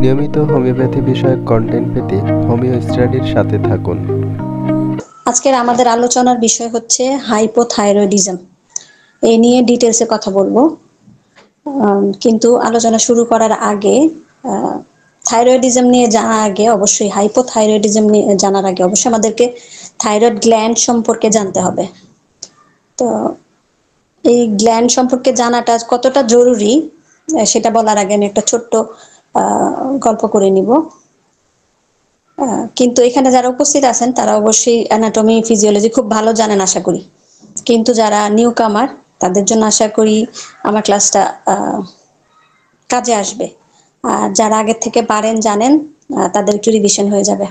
নিয়মিত হোমিওপ্যাথি বিষয়ক কন্টেন্ট পেতে হোমিও স্টাডির সাথে থাকুন। আজকের আমাদের আলোচনার বিষয় হচ্ছে হাইপোথাইরয়েডিজম। এই নিয়ে ডিটেলসে কথা বলবো। কিন্তু আলোচনা শুরু করার আগে থাইরয়েডিজম নিয়ে জানার আগে অবশ্যই হাইপোথাইরয়েডিজম নিয়ে জানার আগে অবশ্যই আমাদেরকে থাইরয়েড গ্ল্যান্ড সম্পর্কে জানতে হবে। তো এই গ্ল্যান্ড সম্পর্কে জানাটা কতটা জরুরি সেটা বলার আগে আমি একটা ছোট্ট গল্প করে নিব। কিন্তু এখানে যারা উপস্থিত আছেন তারা অবশ্যই অ্যানাটমি ফিজিওলজি খুব ভালো জানেন আশা করি। কিন্তু যারা নিউ কামার তাদের জন্য আশা করি আমার ক্লাসটা কাজে আসবে। আর যারা আগের থেকে পারেন জানেন তাদের একটু রিভিশন হয়ে যাবে।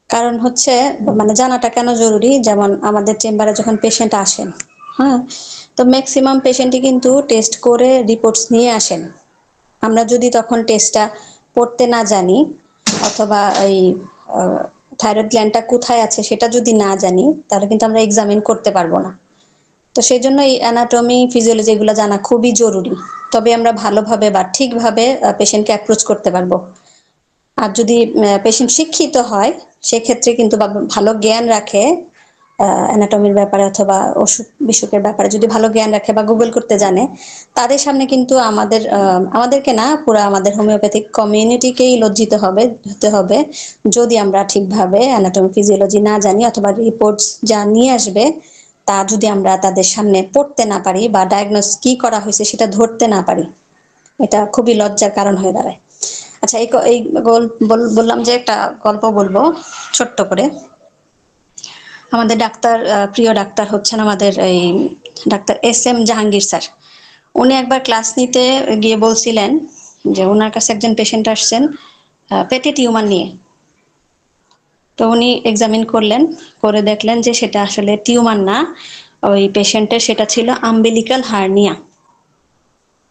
কারণ হচ্ছে মানে জানাটা কেন জরুরি, যেমন আমাদের চেম্বারে যখন পেশেন্ট আসেন, হ্যাঁ, তো ম্যাক্সিমাম পেশেন্টই কিন্তু টেস্ট করে রিপোর্টস নিয়ে আসেন। আমরা যদি তখন টেস্টটা পড়তে না জানি অথবা এই থাইরয়েড গ্ল্যান্ডটা কোথায় আছে সেটা যদি না জানি তাহলে কিন্তু আমরা এক্সামিন করতে পারবো না। তো সেই জন্য এই অ্যানাটমি ফিজিওলজি এগুলো জানা খুবই জরুরি। তবে আমরা ভালোভাবে বা ঠিকভাবে পেশেন্টকে অ্যাপ্রোচ করতে পারবো। আর যদি পেশেন্ট শিক্ষিত হয় সেক্ষেত্রে কিন্তু বা ভালো জ্ঞান রাখে অ্যানাটমির ব্যাপারে অথবা ওষুধ বিসুখের ব্যাপারে যদি ভালো জ্ঞান রাখে বা গুগল করতে জানে, তাদের সামনে কিন্তু আমাদেরকে না পুরো আমাদের হোমিওপ্যাথিক কমিউনিটিকেই লজ্জিত হতে হবে যদি আমরা ঠিকভাবে অ্যানাটমি ফিজিওলজি না জানি অথবা রিপোর্টস যা নিয়ে আসবে তা যদি আমরা তাদের সামনে পড়তে না পারি বা ডায়াগনোস কি করা হয়েছে সেটা ধরতে না পারি, এটা খুবই লজ্জার কারণ হয়ে দাঁড়ায়। আচ্ছা, এই বললাম যে একটা গল্প বলবো ছোট্ট করে। আমাদের ডাক্তার, প্রিয় ডাক্তার হচ্ছেন আমাদের এই doctor S M Jahangir sir. উনি একবার ক্লাস নিতে গিয়ে বলছিলেন যে ওনার কাছে একজন পেশেন্ট আসছেন পেটে টিউমার নিয়ে। তো উনি এক্সামিন করলেন, করে দেখলেন যে সেটা আসলে টিউমার না, ওই পেশেন্টের সেটা ছিল আম্বিলিকাল হার্নিয়া।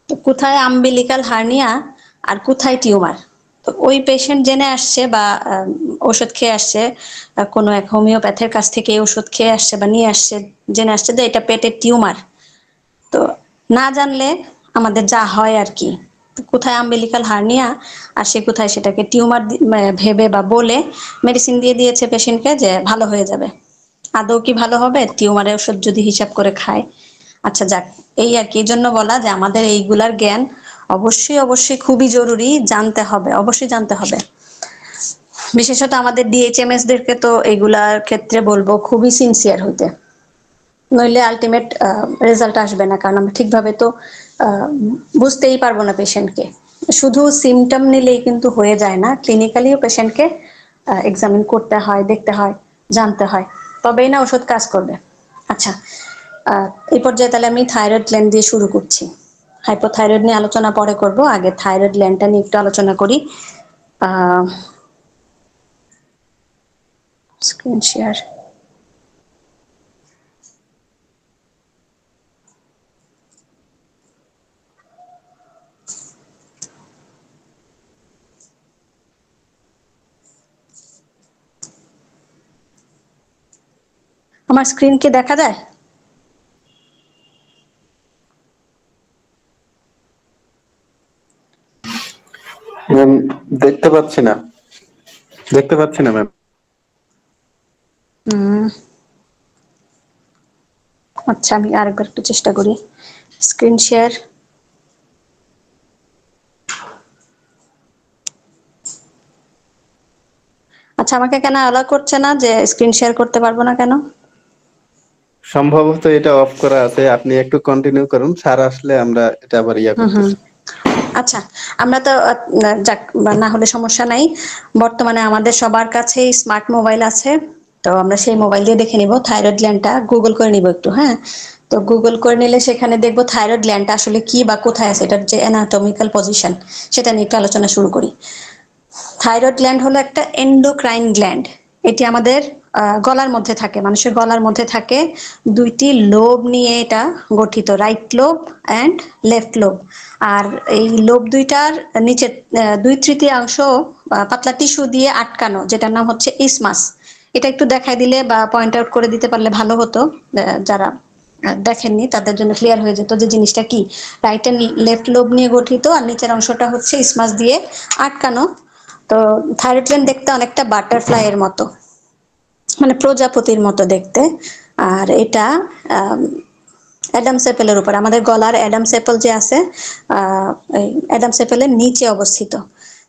তো কোথায় আম্বিলিকাল হার্নিয়া আর কোথায় টিউমার, তো ওই পেশেন্ট জেনে আসছে বা ওষুধ খেয়ে আসছে, কোনো এক হোমিওপ্যাথের কাছ থেকে ওষুধ খেয়ে আসছে বা নিয়ে আসছে, জেনে আসছে যে এটা পেটের টিউমার। তো না জানলে আমাদের যা হয় আর কি, কোথায় আম্বিলিকাল হার্নিয়া আর সে কোথায় সেটাকে টিউমার ভেবে বা বলে মেডিসিন দিয়ে দিয়েছে পেশেন্টকে যে ভালো হয়ে যাবে। আদৌ কি ভালো হবে টিউমারের ওষুধ যদি হিসাব করে খায়? আচ্ছা যাক, এই আর কি, এই জন্য বলা যে আমাদের এইগুলার জ্ঞান অবশ্যই অবশ্যই খুবই জরুরি, জানতে হবে, অবশ্যই জানতে হবে। বিশেষত আমাদের ডিএইচএমএস দেরকে তো এগুলার ক্ষেত্রে বলবো খুবই সিনসিয়ার হইতে, নইলে আলটিমেট রেজাল্ট আসবে না। কারণ আমরা ঠিকভাবে তো বুঝতেই পারবো না পেশেন্টকে। শুধু সিমটম নিলেই কিন্তু হয়ে যায় না, ক্লিনিক্যালিও পেশেন্টকে এক্সামিন করতে হয়, দেখতে হয়, জানতে হয়, তবেই না ওষুধ কাজ করবে। আচ্ছা, এই পর্যায়ে তাহলে আমি থাইরয়েড গ্ল্যান্ড দিয়ে শুরু করছি। হাইপোথাইরয়েড নিয়ে আলোচনা পরে করব, আগে থাইরয়েড গ্ল্যান্ডটা নিয়ে একটু আলোচনা করি। Screen share. আমার স্ক্রিন কি দেখা যায়? ম্যাম, দেখতে পাচ্ছি না, দেখতে পাচ্ছি না ম্যাম। আচ্ছা, আমি আরেকবার একটু চেষ্টা করি। Screen share. আচ্ছা, আমাকে কেন অ্যালাউ করছে না, যে স্ক্রিন শেয়ার করতে পারবো না কেন? সম্ভবত এটা অফ করা আছে, আপনি একটু কন্টিনিউ করুন, স্যার আসলে আমরা এটা আবার হুম হুম। করতেছি। আচ্ছা, আমরা তো যাক, না হলে সমস্যা নাই। বর্তমানে আমাদের সবার কাছেই স্মার্ট মোবাইল আছে, তো আমরা সেই মোবাইল দিয়ে দেখে নিব থাইরয়েড গ্ল্যান্ডটা, গুগল করে নিব একটু, হ্যাঁ। তো গুগল করে নিলে সেখানে দেখবো থাইরয়েড গ্ল্যান্ডটা আসলে কি বা কোথায় আছে, এটার যে অ্যানাটমিক্যাল পজিশন সেটা নিয়ে একটু আলোচনা শুরু করি। থাইরয়েড গ্ল্যান্ড হলো একটা এন্ডোক্রাইন গ্ল্যান্ড। এটি আমাদের গলার মধ্যে থাকে, মানুষের গলার মধ্যে থাকে। দুইটি লোব নিয়ে এটা গঠিত, right lobe and left lobe. আর এই লোব দুইটার নিচে দুই তৃতীয়াংশ পাতলা টিস্যু দিয়ে আটকানো, যেটার নাম হচ্ছে ইসমাস। এটা একটু দেখাই দিলে বা পয়েন্ট আউট করে দিতে পারলে ভালো হতো যারা দেখেননি তাদের জন্য ক্লিয়ার হয়ে যেত যে জিনিসটা কি। রাইট এন্ড লেফট লোব নিয়ে গঠিত, আর নিচের অংশটা হচ্ছে ইসমাস দিয়ে আটকানো। তো থাইরয়েড গ্ল্যান্ড দেখতে অনেকটা বাটারফ্লাই এর মতো, মানে প্রজাপতির মতো দেখতে। আর এটা অ্যাডাম সেপেলের উপর, আমাদের গলার অ্যাডাম সেপল যে আছে, এই অ্যাডাম সেপেলের নিচে অবস্থিত।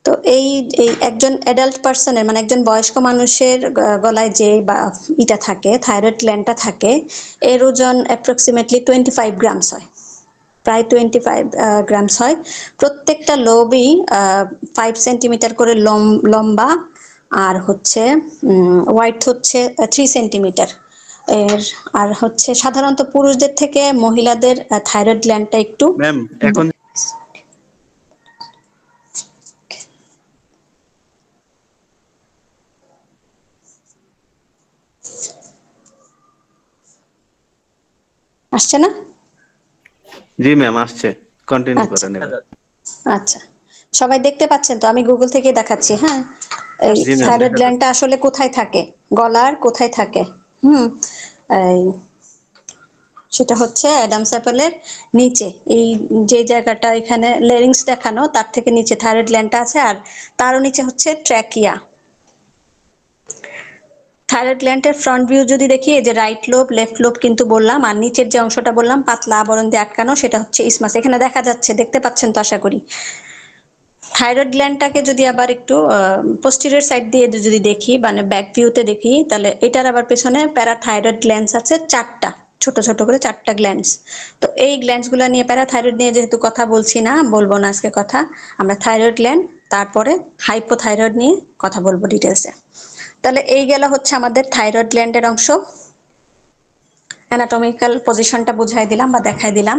তো এই এই একজন অ্যাডাল্ট পার্সনের, মানে একজন বয়স্ক মানুষের গলায় যে বা ইটা থাকে, থাইরয়েড গ্ল্যান্ডটা থাকে, এর ওজন অ্যাপ্রক্সিমেটলি 25 গ্রামস হয়, প্রায় 25 গ্রামস হয়। প্রত্যেকটা লোবই 5 সেন্টিমিটার করে লম্বা, আর হচ্ছে ওয়াইড হচ্ছে 3 সেন্টিমিটার এর। আর হচ্ছে সাধারণত পুরুষদের থেকে মহিলাদের থাইরয়েড গ্ল্যান্ডটা একটু ম্যাম এখন আসছে না? জি ম্যাম আসছে, কন্টিনিউ আচ্ছা করেন এবার। আচ্ছা, সবাই দেখতে পাচ্ছেন তো? আমি গুগল থেকে দেখাচ্ছি। হ্যাঁ, এই জি ম্যাম থাইরয়েড দেখা গ্ল্যান্ডটা যাচ্ছে। আসলে কোথায় থাকে, গলার কোথায় থাকে? হুম, এই সেটা হচ্ছে অ্যাডামস অ্যাপেলের নিচে, এই যে জায়গাটা এখানে লেরিংস দেখানো, তার থেকে নিচে থাইরয়েড গ্ল্যান্ডটা আছে, আর তারও নিচে হচ্ছে ট্র্যাকিয়া। থাইরয়েড গ্ল্যান্ডের ফ্রন্ট ভিউ যদি দেখি, এই যে রাইট লোব লেফট লোব কিন্তু বললাম, আর নিচের যে অংশটা বললাম পাতলা আবরণ দিয়ে আটকানো, সেটা হচ্ছে ইসমাস। এখানে দেখা যাচ্ছে, দেখতে পাচ্ছেন তো আশা করি। থাইরয়েড গ্ল্যান্ডটাকে যদি আবার একটু পোস্টেরিয়র সাইড দিয়ে যদি দেখি, মানে ব্যাক ভিউতে দেখি, তাহলে এটার আবার পেছনে প্যারাথাইরয়েড গ্ল্যান্ডস আছে চারটা, ছোট ছোট করে চারটা গ্ল্যান্ডস। তো এই গ্ল্যান্ডস গুলা নিয়ে, প্যারাথাইরয়েড নিয়ে যেহেতু কথা বলছি না, বলবো না আজকে কথা, আমরা থাইরয়েড গ্ল্যান্ড, তারপরে হাইপোথাইরয়েড নিয়ে কথা বলবো ডিটেলসে। তাহলে এই গেল হচ্ছে আমাদের থাইরয়েড গ্ল্যান্ডের অংশ। অ্যানাটমিক্যাল পজিশনটা বুঝাই দিলাম বা দেখাই দিলাম।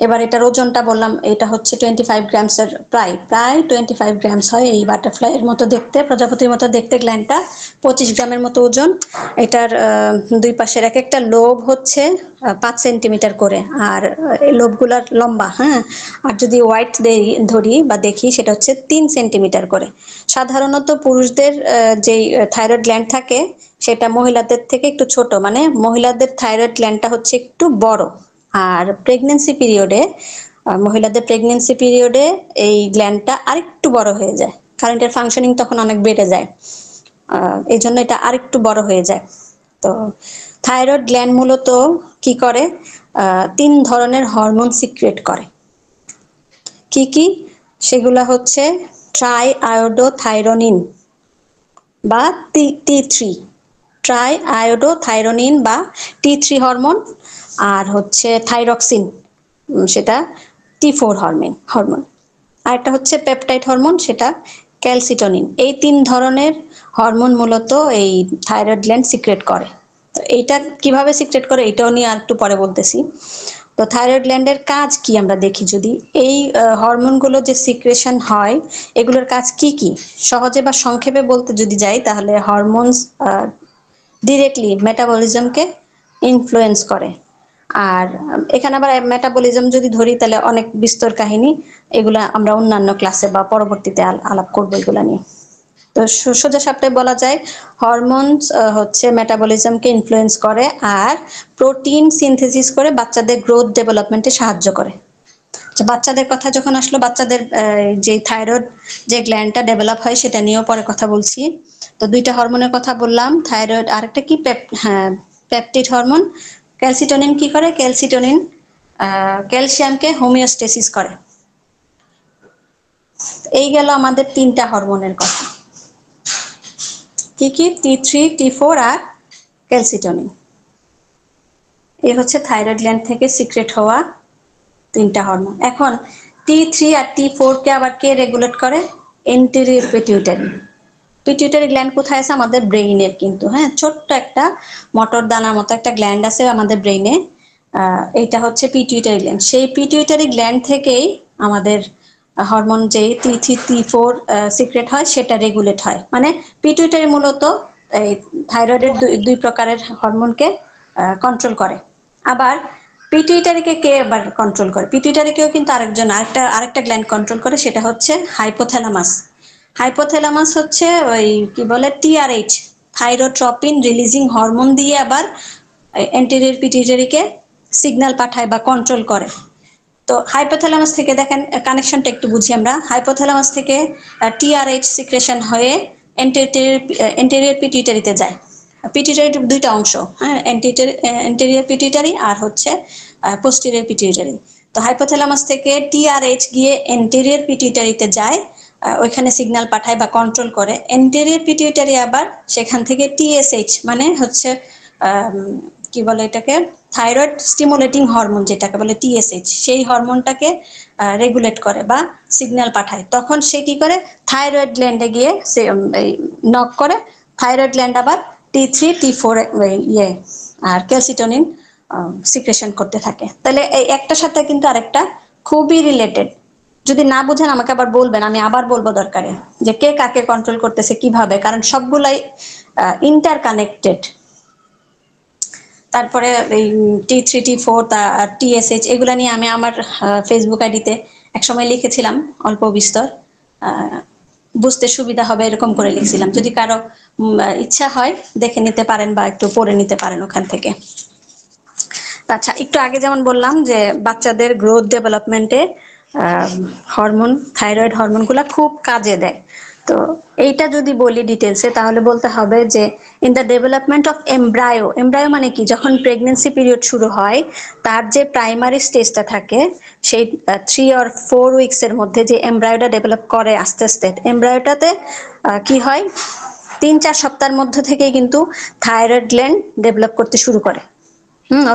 এবার এটার ওজনটা বললাম, এটা হচ্ছে 25 গ্রামস এর, প্রায় 25 গ্রামস হয়। এই বাটারফ্লাই এর মতো দেখতে, প্রজাপতির মতো দেখতে গ্ল্যান্ডটা, 25 গ্রামের মতো ওজন। এটার দুই পাশের এক একটা লোব হচ্ছে 5 সেন্টিমিটার করে, আর এই লোবগুলার লম্বা, হ্যাঁ, আর যদি ওয়াইড ধরি বা দেখি, সেটা হচ্ছে 3 সেন্টিমিটার করে। সাধারণত পুরুষদের যে থাইরয়েড গ্ল্যান্ড থাকে, সেটা মহিলাদের থেকে একটু ছোট, মানে মহিলাদের থাইরয়েড গ্ল্যান্ডটা হচ্ছে একটু বড়। আর প্রেগনেন্সি পিরিয়ডে, মহিলাদের প্রেগনেন্সি পিরিয়ডে এই গ্ল্যান্ডটা আরেকটু বড় হয়ে যায়, কারণ এটার ফাংশনিং তখন অনেক বেড়ে যায়, এই জন্য এটা আরেকটু বড় হয়ে যায়। তো থাইরয়েড গ্ল্যান্ড মূলত কি করে, 3 ধরনের হরমোন সিক্রেট করে। কি কি? সেগুলা হচ্ছে ট্রাই আয়োডোথাইরোনিন বা T3, ট্রাই আয়োডোথাইরোনিন বা T3 হরমোন, আর হচ্ছে থাইরক্সিন, সেটা T4 হরমোন, আর একটা হচ্ছে পেপটাইড হরমোন, সেটা ক্যালসিটোনিন। এই 3 ধরনের হরমোন মূলত এই থাইরয়েড গ্ল্যান্ড সিক্রেট করে। তো এইটা কিভাবে সিক্রেট করে, এটাও নিয়ে আর একটু পরে বলতেছি। তো থাইরয়েড গ্ল্যান্ডের কাজ কি আমরা দেখি, যদি এই হরমোনগুলো যে সিক্রেশন হয়, এগুলোর কাজ কি কি, সহজে বা সংক্ষেপে বলতে যদি যাই, তাহলে হরমোনস ডিরেক্টলি মেটাবলিজমকে ইনফ্লুয়েন্স করে। আর এখানে আবার মেটাবলিজম যদি ধরি, তাহলে অনেক বিস্তর কাহিনী, এগুলা আমরা অন্যান্য ক্লাসে বা পরবর্তীতে আলাপ করবো এগুলা নিয়ে। তো সোজা সাপটায় বলা যায়, হরমোনস হচ্ছে মেটাবলিজমকে ইনফ্লুয়েন্স করে, আর প্রোটিন সিনথেসিস করে বাচ্চাদের গ্রোথ ডেভেলপমেন্টে সাহায্য করে। বাচ্চাদের কথা যখন আসলো, বাচ্চাদের যে থাইরয়েড যে গ্ল্যান্ডটা ডেভেলপ হয়, সেটা নিয়েও পরে কথা বলছি। তো দুইটা হরমোনের কথা বললাম, থাইরয়েড, আরেকটা কি, হ্যাঁ, পেপটিড হরমোন। ক্যালসিটোনিন কি করে? ক্যালসিটোনিন ক্যালসিয়ামকে হোমিওস্টেসিস করে। এই গেল আমাদের 3টা হরমোনের কথা। কি কি? T3, T4 আর ক্যালসিটোনিন। এই হচ্ছে থাইরয়েড গ্ল্যান্ড থেকে সিক্রেট হওয়া 3টা হরমোন। এখন T3 আর T4 কে আবার কে রেগুলেট করে? Anterior pituitary. পিটিউটারি গ্ল্যান্ড কোথায় আছে? আমাদের ব্রেইনের, কিন্তু হ্যাঁ, ছোট্ট একটা মটর দানার মতো একটা গ্ল্যান্ড আছে আমাদের ব্রেইনে। এইটা হচ্ছে পিটিউটারি গ্ল্যান্ড। সেই পিটিউটারি গ্ল্যান্ড থেকেই আমাদের হরমোন যে T3 T4 সিক্রেট হয়, সেটা রেগুলেট হয়। মানে পিটিউটারি মূলত এই থাইরয়েডের দুই প্রকারের হরমোনকে কন্ট্রোল করে। আবার পিটুইটারিকে কে আবার কন্ট্রোল করে? পিটুইটারিকেও কিন্তু আরেকটা গ্ল্যান্ড কন্ট্রোল করে, সেটা হচ্ছে হাইপোথ্যালামাস। হাইপোথ্যালামাস হচ্ছে ওই কি বলে, TRH, থাইরোট্রপিন রিলিজিং হরমোন দিয়ে আবার এন্টেরিয়র পিটুইটারিকে সিগন্যাল পাঠায় বা কন্ট্রোল করে। তো হাইপোথ্যালামাস থেকে দেখেন কানেকশনটা একটু বুঝি আমরা। হাইপোথ্যালামাস থেকে টিআরএইচ সিক্রেশন হয়ে এন্টেরিয়র পিটুইটারিতে যায়। পিটুইটারির দুইটা অংশ, হ্যাঁ, এন্টেরিয়র পিটুইটারি আর হচ্ছে পোস্টেরিয়র পিটুইটারি। তো হাইপোথ্যালামাস থেকে টিআরএইচ গিয়ে এন্টেরিয়র পিটুইটারিতে যায়, ওইখানে সিগন্যাল পাঠায় বা কন্ট্রোল করে। এন্টেরিয়র পিটুইটারি আবার সেখান থেকে টিএসএইচ মানে হচ্ছে কি বলে এটাকে, থাইরয়েড স্টিমুলেটিং হরমোন যেটাকে বলে টিএসএইচ, সেই হরমোনটাকে রেগুলেট করে বা সিগন্যাল পাঠায়। তখন সে কি করে, থাইরয়েড গ্ল্যান্ডে গিয়ে সে নক করে। থাইরয়েড গ্ল্যান্ড আবার T3 T4 ইয়ে আর ক্যালসিটোনিন সিক্রেশন করতে থাকে। তাহলে এই একটার সাথে কিন্তু আরেকটা খুবই রিলেটেড। যদি না বুঝেন আমাকে আবার বলবেন, আমি আবার বলবো দরকারে যে কে কাকে কন্ট্রোল করতেছে কিভাবে, কারণ সবগুলাই ইন্টার কানেক্টেড। তারপরে এই T3 T4 টিএসএইচ এগুলা নিয়ে আমি আমার ফেসবুক আইডিতে একসময় লিখেছিলাম অল্প বিস্তর। বুঝতে সুবিধা হবে এরকম করে লিখছিলাম, যদি কারো ইচ্ছা হয় দেখে নিতে পারেন বা একটু পড়ে নিতে পারেন ওখান থেকে। আচ্ছা, একটু আগে যেমন বললাম যে বাচ্চাদের গ্রোথ ডেভেলপমেন্টে হরমোন, থাইরয়েড হরমোনগুলা খুব কাজে দেয়। তো এইটা যদি বলি ডিটেলসে তাহলে বলতে হবে যে in the development of embryo, embryo মানে কি, যখন প্রেগনেন্সি পিরিয়ড শুরু হয় তার যে প্রাইমারি স্টেজটা থাকে সেই 3 or 4 উইকস এর মধ্যে যে এমব্রায়োটা ডেভেলপ করে আস্তে আস্তে, এমব্রায়োটাতে কি হয়, 3-4 সপ্তাহের মধ্যে থেকেই কিন্তু থাইরয়েড গ্ল্যান্ড ডেভেলপ করতে শুরু করে।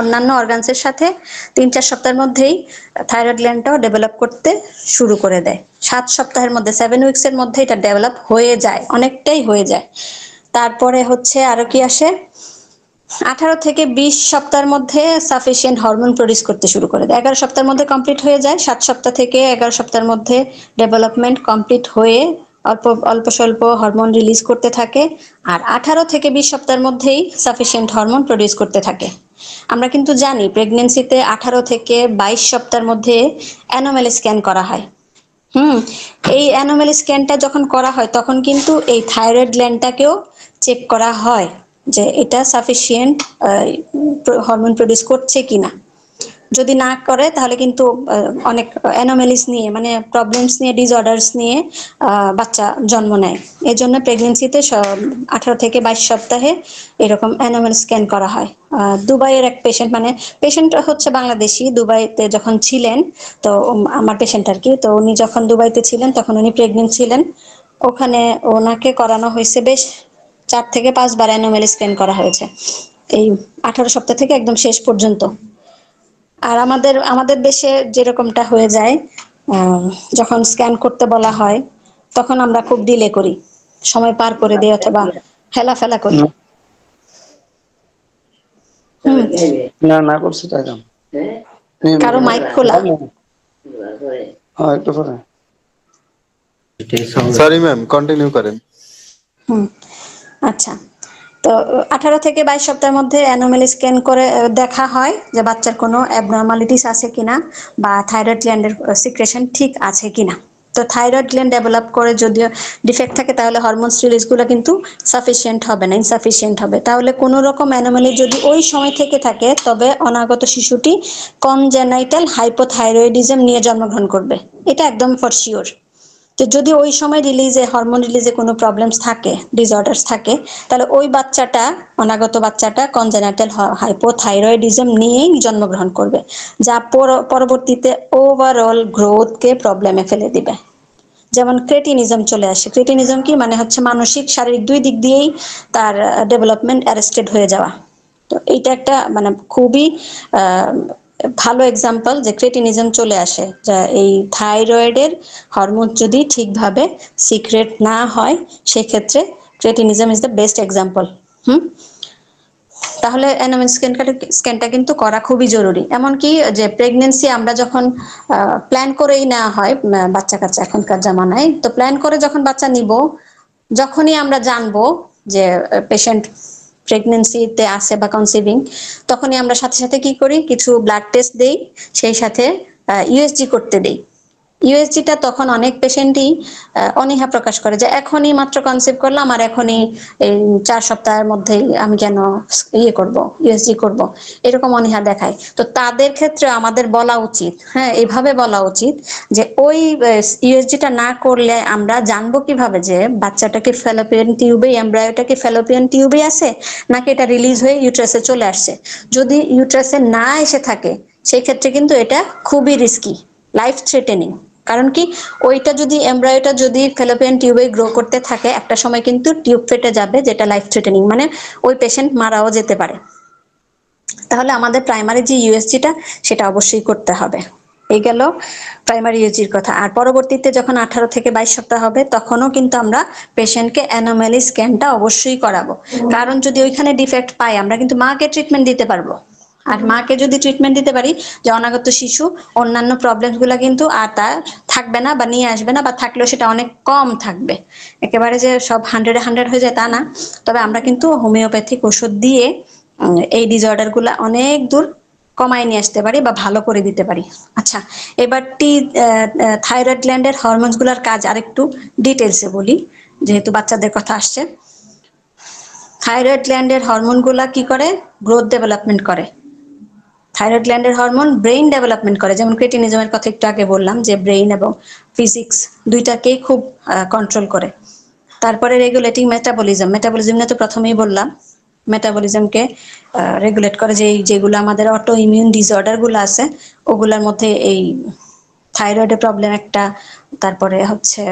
অন্যান্য অর্গানসের সাথে 3-4 সপ্তাহের মধ্যেই থাইরয়েড গ্ল্যান্ডটাও ডেভেলপ করতে শুরু করে দেয়। 7 সপ্তাহের মধ্যে, 7 উইকস এর মধ্যে এটা ডেভেলপ হয়ে যায়, অনেকটাই হয়ে যায়। তারপরে হচ্ছে আরো কি আসে, 18 থেকে 20 সপ্তাহের মধ্যে সাফিসিয়েন্ট হরমোন প্রডিউস করতে শুরু করে দেয়। 11 সপ্তাহের মধ্যে কমপ্লিট হয়ে যায়। 7 সপ্তাহ থেকে 11 সপ্তাহের মধ্যে ডেভেলপমেন্ট কমপ্লিট হয়ে অল্প অল্প স্বল্প হরমোন রিলিজ করতে থাকে। আর 18 থেকে 20 সপ্তাহের মধ্যেই সাফিসিয়েন্ট হরমোন প্রডিউস করতে থাকে। আমরা কিন্তু জানি প্রেগনেন্সিতে 18 থেকে 22 সপ্তাহের মধ্যে অ্যানোমালি স্ক্যান করা হয়। এই অ্যানোমালি স্ক্যানটা যখন করা হয় তখন কিন্তু এই থাইরয়েড গ্ল্যান্ডটাকেও চেক করা হয় যে এটা সাফিসিয়েন্ট হরমোন প্রডিউস করছে কিনা। যদি না করে তাহলে কিন্তু অনেক অ্যানোমালিস নিয়ে, মানে প্রবলেমস নিয়ে, ডিসঅর্ডারস নিয়ে বাচ্চা জন্ম নেয়। এই জন্য প্রেগনেন্সিতে 18 থেকে 22 সপ্তাহে এরকম অ্যানোমাল স্ক্যান করা হয়। দুবাইয়ের এক পেশেন্ট, মানে পেশেন্ট হচ্ছে বাংলাদেশি, দুবাইতে যখন ছিলেন, তো আমার পেশেন্ট আর কি, তো উনি যখন দুবাইতে ছিলেন তখন উনি প্রেগনেন্ট ছিলেন। ওখানে ওনাকে করানো হয়েছে বেশ 4 থেকে 5 বার অ্যানোমালি স্ক্যান করা হয়েছে এই 18 সপ্তাহ থেকে একদম শেষ পর্যন্ত। আর আমাদের আমাদের দেশে যেরকমটা হয়ে যায়, যখন স্ক্যান করতে বলা হয় তখন আমরা খুব ডিলে করি, সময় পার করে দিই অথবা হেলাফেলা করি। না না করছি টাকা কারো মাইক খোলা? একটু পরে। সরি ম্যাম, কন্টিনিউ করেন। আচ্ছা, তো 18 থেকে 22 সপ্তাহের মধ্যে অ্যানোমালি স্ক্যান করে দেখা হয় যে বাচ্চার কোনো অ্যাবনর্মালিটিস আছে কিনা বা থাইরয়েড গ্ল্যান্ডের সিক্রেশন ঠিক আছে কিনা। তো থাইরয়েড গ্ল্যান্ড ডেভেলপ করে যদিও ডিফেক্ট থাকে তাহলে হরমোনস রিলিজগুলো কিন্তু সাফিসিয়েন্ট হবে না, ইনসাফিসিয়েন্ট হবে। তাহলে কোনো রকম অ্যানোমালি যদি ওই সময় থেকে থাকে তবে অনাগত শিশুটি কনজেনাইটাল হাইপোথাইরয়েডিজম নিয়ে জন্মগ্রহণ করবে, এটা একদম ফর শিওর। তো যদি ওই সময় রিলিজে, হরমোন রিলিজে কোনো প্রবলেমস থাকে, ডিসঅর্ডারস থাকে, তাহলে ওই বাচ্চাটা, অনাগত বাচ্চাটা কনজেনাইটাল হাইপোথাইরয়েডিজম নিয়েই জন্মগ্রহণ করবে, যা পরবর্তীতে ওভারঅল গ্রোথকে প্রবলেমে ফেলে দিবে। যেমন ক্রেটিনিজম চলে আসে। ক্রেটিনিজম কি মানে হচ্ছে মানসিক শারীরিক দুই দিক দিয়েই তার ডেভেলপমেন্ট অ্যারেস্টেড হয়ে যাওয়া। তো এইটা একটা মানে খুবই ভালো এক্সাম্পল যে ক্রেটিনিজম চলে আসে, যা এই থাইরয়েডের হরমোন যদি ঠিকভাবে সিক্রেট না হয় সেক্ষেত্রে cretinism is the best example. তাহলে অ্যানোমাল স্ক্যানটা কিন্তু করা খুবই জরুরি। এমনকি যে প্রেগনেন্সি আমরা যখন প্ল্যান করেই নেওয়া হয়, বাচ্চা কাচ্চা এখনকার জামানায়, তো প্ল্যান করে যখন বাচ্চা নিব, যখনই আমরা জানবো যে পেশেন্ট প্রেগনেন্সিতে আছে বা কনসিভিং, তখনই আমরা সাথে সাথে কি করি, কিছু ব্লাড টেস্ট দেই, সেই সাথে ইউএসজি করতে দেই। ইউএসজিটা তখন অনেক পেশেন্টই অনীহা প্রকাশ করে যে এখনই মাত্র কনসেপ্ট করলাম আর এখনই এই 4 সপ্তাহের মধ্যেই আমি কেন ইয়ে করব, ইউএসজি করব, এরকম অনীহা দেখায়। তো তাদের ক্ষেত্রে আমাদের বলা উচিত, হ্যাঁ এভাবে বলা উচিত যে ওই ইউএসজিটা না করলে আমরা জানবো কিভাবে যে বাচ্চাটাকে ফ্যালোপিয়ান টিউবে, এমব্রায়োটাকে ফ্যালোপিয়ান টিউবে আছে নাকি এটা রিলিজ হয়ে ইউট্রাসে চলে আসছে। যদি ইউট্রাসে না এসে থাকে সেই ক্ষেত্রে কিন্তু এটা খুবই রিস্কি, লাইফ থ্রেটেনিং। কারণ কি, ওইটা যদি এমব্রায়োটা যদি ফ্যালোপিয়ান টিউবে গ্রো করতে থাকে একটা সময় কিন্তু টিউব ফেটে যাবে, যেটা লাইফ থ্রেটেনিং, মানে ওই পেশেন্ট মারাও যেতে পারে। তাহলে আমাদের প্রাইমারি যে ইউএসজিটা সেটা অবশ্যই করতে হবে। এই গেল প্রাইমারি ইউএসজির কথা। আর পরবর্তীতে যখন 18 থেকে 22 সপ্তাহ হবে তখনও কিন্তু আমরা পেশেন্টকে অ্যানোমালি স্ক্যানটা অবশ্যই করাবো। কারণ যদি ওইখানে ডিফেক্ট পাই আমরা কিন্তু মাকে ট্রিটমেন্ট দিতে পারবো। আর মাকে যদি ট্রিটমেন্ট দিতে পারি যে অনাগত শিশু অন্যান্য প্রবলেমস গুলা কিন্তু আর তার থাকবে না বা নিয়ে আসবে না, বা থাকলেও সেটা অনেক কম থাকবে। একেবারে যে সব 100-এ 100 হয়ে যায় তা না, তবে আমরা কিন্তু হোমিওপ্যাথিক ওষুধ দিয়ে এই ডিসঅর্ডার গুলা অনেক দূর কমায় নিয়ে আসতে পারি বা ভালো করে দিতে পারি। আচ্ছা, এবার থাইরয়েড গ্ল্যান্ডের হরমোনস গুলার কাজ আরেকটু ডিটেলসে বলি, যেহেতু বাচ্চাদের কথা আসছে। থাইরয়েড গ্ল্যান্ডের হরমোন গুলা কি করে? গ্রোথ ডেভেলপমেন্ট করে। থাইরয়েড গ্ল্যান্ডের হরমোন ব্রেইন ডেভেলপমেন্ট করে, যেমন ক্রেটিনিজমের কথা একটু আগে বললাম যে ব্রেইন এবং ফিজিক্স দুইটাকেই খুব কন্ট্রোল করে। তারপরে রেগুলেটিং মেটাবলিজম, মেটাবলিজম নিয়ে তো প্রথমেই বললাম, মেটাবলিজমকে রেগুলেট করে, যেগুলো আমাদের অটো ইমিউন ডিসঅর্ডার গুলো আছে ওগুলোর মধ্যে এই থাইরয়েডের প্রবলেম একটা, তারপরে হচ্ছে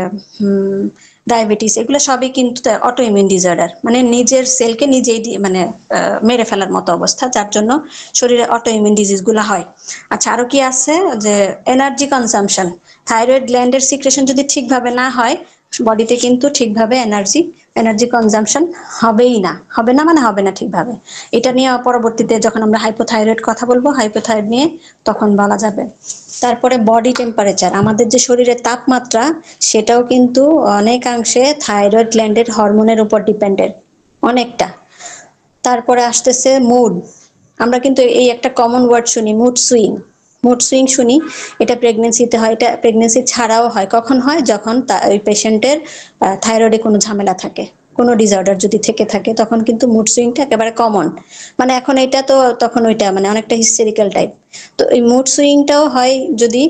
ডায়াবেটিস, এগুলো সবই কিন্তু অটো ইমিউন ডিসঅর্ডার, মানে নিজের সেলকে নিজেই মানে মেরে ফেলার মতো অবস্থা, যার জন্য শরীরে অটো ইমিউন ডিজিজ গুলো হয়। আচ্ছা, আরো কি আছে যে এনার্জি কনসামশন, থাইরয়েড গ্ল্যান্ডের সিক্রেশন যদি ঠিকভাবে না হয় বডিতে কিন্তু ঠিকভাবে এনার্জি কনজাম্পশন হবেই না, হবে না মানে হবে না ঠিকভাবে। এটা নিয়ে পরবর্তীতে যখন আমরা হাইপোথাইরয়েড কথা বলবো, হাইপোথাইরয়েড নিয়ে তখন বলা যাবে। তারপরে বডি টেম্পারেচার, আমাদের যে শরীরের তাপমাত্রা সেটাও কিন্তু অনেকাংশে থাইরয়েড গ্ল্যান্ডের হরমোনের উপর ডিপেন্ডেন্ট, অনেকটা। তারপরে আসতেছে মুড, আমরা কিন্তু এই একটা কমন ওয়ার্ড শুনি, মুড সুইং। মুড সুইং শুনি, এটা প্রেগনেন্সিতে হয়, এটা প্রেগনেন্সি ছাড়াও হয়। কখন হয়? যখন ওই পেশেন্টের থাইরয়েডে কোনো ঝামেলা থাকে, কোনো ডিসঅর্ডার যদি থেকে থাকে, তখন কিন্তু মুড সুইংটা একেবারে কমন। মানে এখন এটা তো তখন ওইটা মানে অনেকটা হিস্টেরিক্যাল টাইপ। তো এই মুড সুইংটাও হয় যদি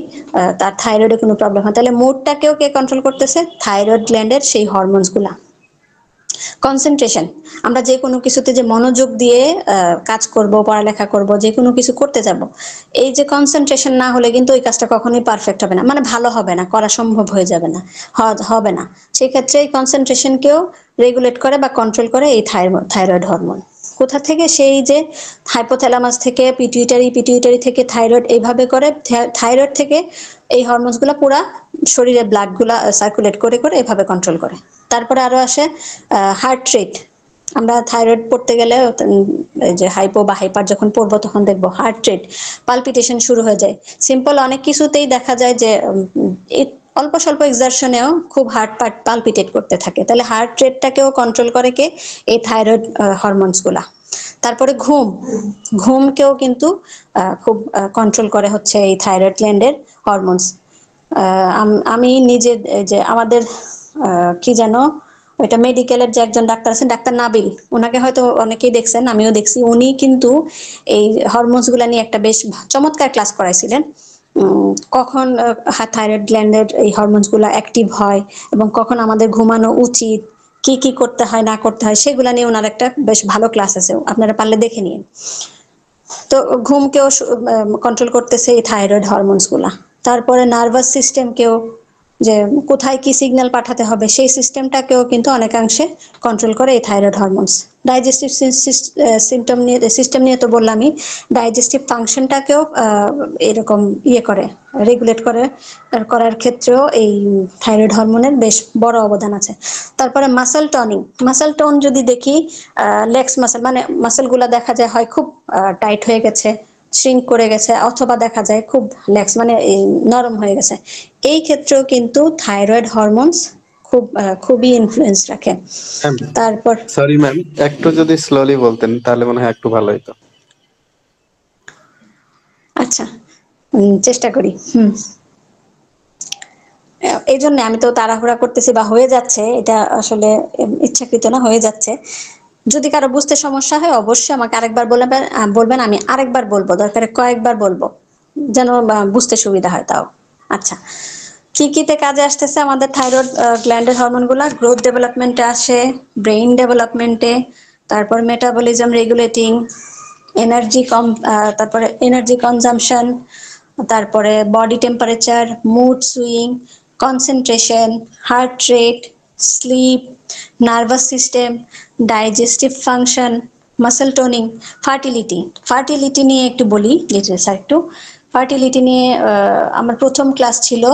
তার থাইরয়েডে কোনো প্রবলেম হয়। তাহলে মুডটাকেও কে কন্ট্রোল করতেছে? থাইরয়েড গ্ল্যান্ডের সেই হরমোনস গুলা। কনসেন্ট্রেশন, আমরা যে কোনো কিছুতে যে মনোযোগ দিয়ে কাজ করব, পড়ালেখা করব, যে কোনো কিছু করতে যাব, এই যে কনসেন্ট্রেশন না হলে কিন্তু ওই কাজটা কখনোই পারফেক্ট হবে না, মানে ভালো হবে না, করা সম্ভব হয়ে যাবে না, হবে না। সেই ক্ষেত্রে এই কনসেন্ট্রেশনকেও রেগুলেট করে বা কন্ট্রোল করে এই থাইরয়েড হরমোন। কোথা থেকে? সেই যে হাইপোথ্যালামাস থেকে পিটুইটারি, পিটুইটারি থেকে থাইরয়েড, এইভাবে করে থাইরয়েড থেকে এই হরমোনস গুলা পুরা শরীরে ব্লাড গুলা সার্কুলেট করে করে এভাবে কন্ট্রোল করে। তারপরে আরো আসে হার্ট রেট। আমরা থাইরয়েড পড়তে গেলে যে হাইপো বা হাইপার যখন পড়বো তখন দেখবো হার্ট রেট, পালপিটেশন শুরু হয়ে যায়। সিম্পল অনেক কিছুতেই দেখা যায় যে অল্প স্বল্প এক্সারশনেও খুব হার্ট পালপিটেট করতে থাকে। তাহলে হার্ট রেটটাকেও কন্ট্রোল করে কে? এই থাইরয়েড হরমোনস গুলা। তারপরে ঘুমকেও কিন্তু খুব কন্ট্রোল করে হচ্ছে এই থাইরয়েড গ্ল্যান্ডের হরমোনস। আমি নিজে যে আমাদের কি যেন ওইটা মেডিকেলের যে একজন ডাক্তার আছেন, ডাক্তার নাবিল, ওনাকে হয়তো অনেকেই দেখছেন, আমিও দেখছি। উনি কিন্তু এই হরমোনস গুলা নিয়ে একটা বেশ চমৎকার ক্লাস করাইছিলেন। কখন থাইরয়েড গ্ল্যান্ডের এই হরমোনস গুলা অ্যাক্টিভ হয় এবং কখন আমাদের ঘুমানো উচিত, কি কি করতে হয় না করতে হয়, সেগুলা নিয়ে ওনার একটা বেশ ভালো ক্লাস আছে, আপনারা পারলে দেখে নিন। তো ঘুমকেও কন্ট্রোল করতেছে এই থাইরয়েড হরমোনস গুলা। তারপরে নার্ভাস সিস্টেমকেও, যে কোথায় কি সিগন্যাল পাঠাতে হবে সেই সিস্টেমটাকেও কিন্তু অনেকাংশে কন্ট্রোল করে এই থাইরয়েড হরমোনস। ডাইজেস্টিভ সিস্টেম নিয়ে তো বললামই, ডাইজেস্টিভ ফাংশনটাকেও এরকম ইয়ে করে, রেগুলেট করে, করার ক্ষেত্রেও এই থাইরয়েড হরমোনের বেশ বড় অবদান আছে। তারপরে মাসল টনিং, মাসল টোন যদি দেখি, লেগস মাসল মানে মাসল গুলা দেখা যায় হয় খুব টাইট হয়ে গেছে, শ্রিঙ্ক করে গেছে, অথবা দেখা যায় খুব লেক্স মানে নরম হয়ে গেছে। এই ক্ষেত্রেও কিন্তু থাইরয়েড হরমোনস খুবই ইনফ্লুয়েন্স রাখে। ম্যাম, তারপর সরি ম্যাম, একটু যদি স্লোলি বলতেন তাহলে মনে হয় একটু ভালো হতো। আচ্ছা, চেষ্টা করি। এই জন্য আমি তো তাড়াহুড়া করতেছি বা হয়ে যাচ্ছে, এটা আসলে ইচ্ছাকৃত না, হয়ে যাচ্ছে। যদি কারো বুঝতে সমস্যা হয় অবশ্যই আমাকে আরেকবার বলবেন, বলবেন, আমি আরেকবার বলবো, দরকারে কয়েকবার বলবো, যেন বুঝতে সুবিধা হয় তাও। আচ্ছা, কি কিতে কাজে আসতেছে আমাদের থাইরয়েড গ্ল্যান্ডের হরমোন গুলা? গ্রোথ ডেভেলপমেন্টে আসে, ব্রেইন ডেভেলপমেন্টে, তারপর মেটাবলিজম রেগুলেটিং, এনার্জি কম, তারপরে এনার্জি কনজাম্পশন, তারপরে body temperature, mood swing, concentration, heart rate, sleep, nervous system, digestive function, muscle toning, fertility. Fertility নিয়ে একটু বলি, ডিটেলস একটু। ফার্টিলিটি নিয়ে আমার প্রথম ক্লাস ছিল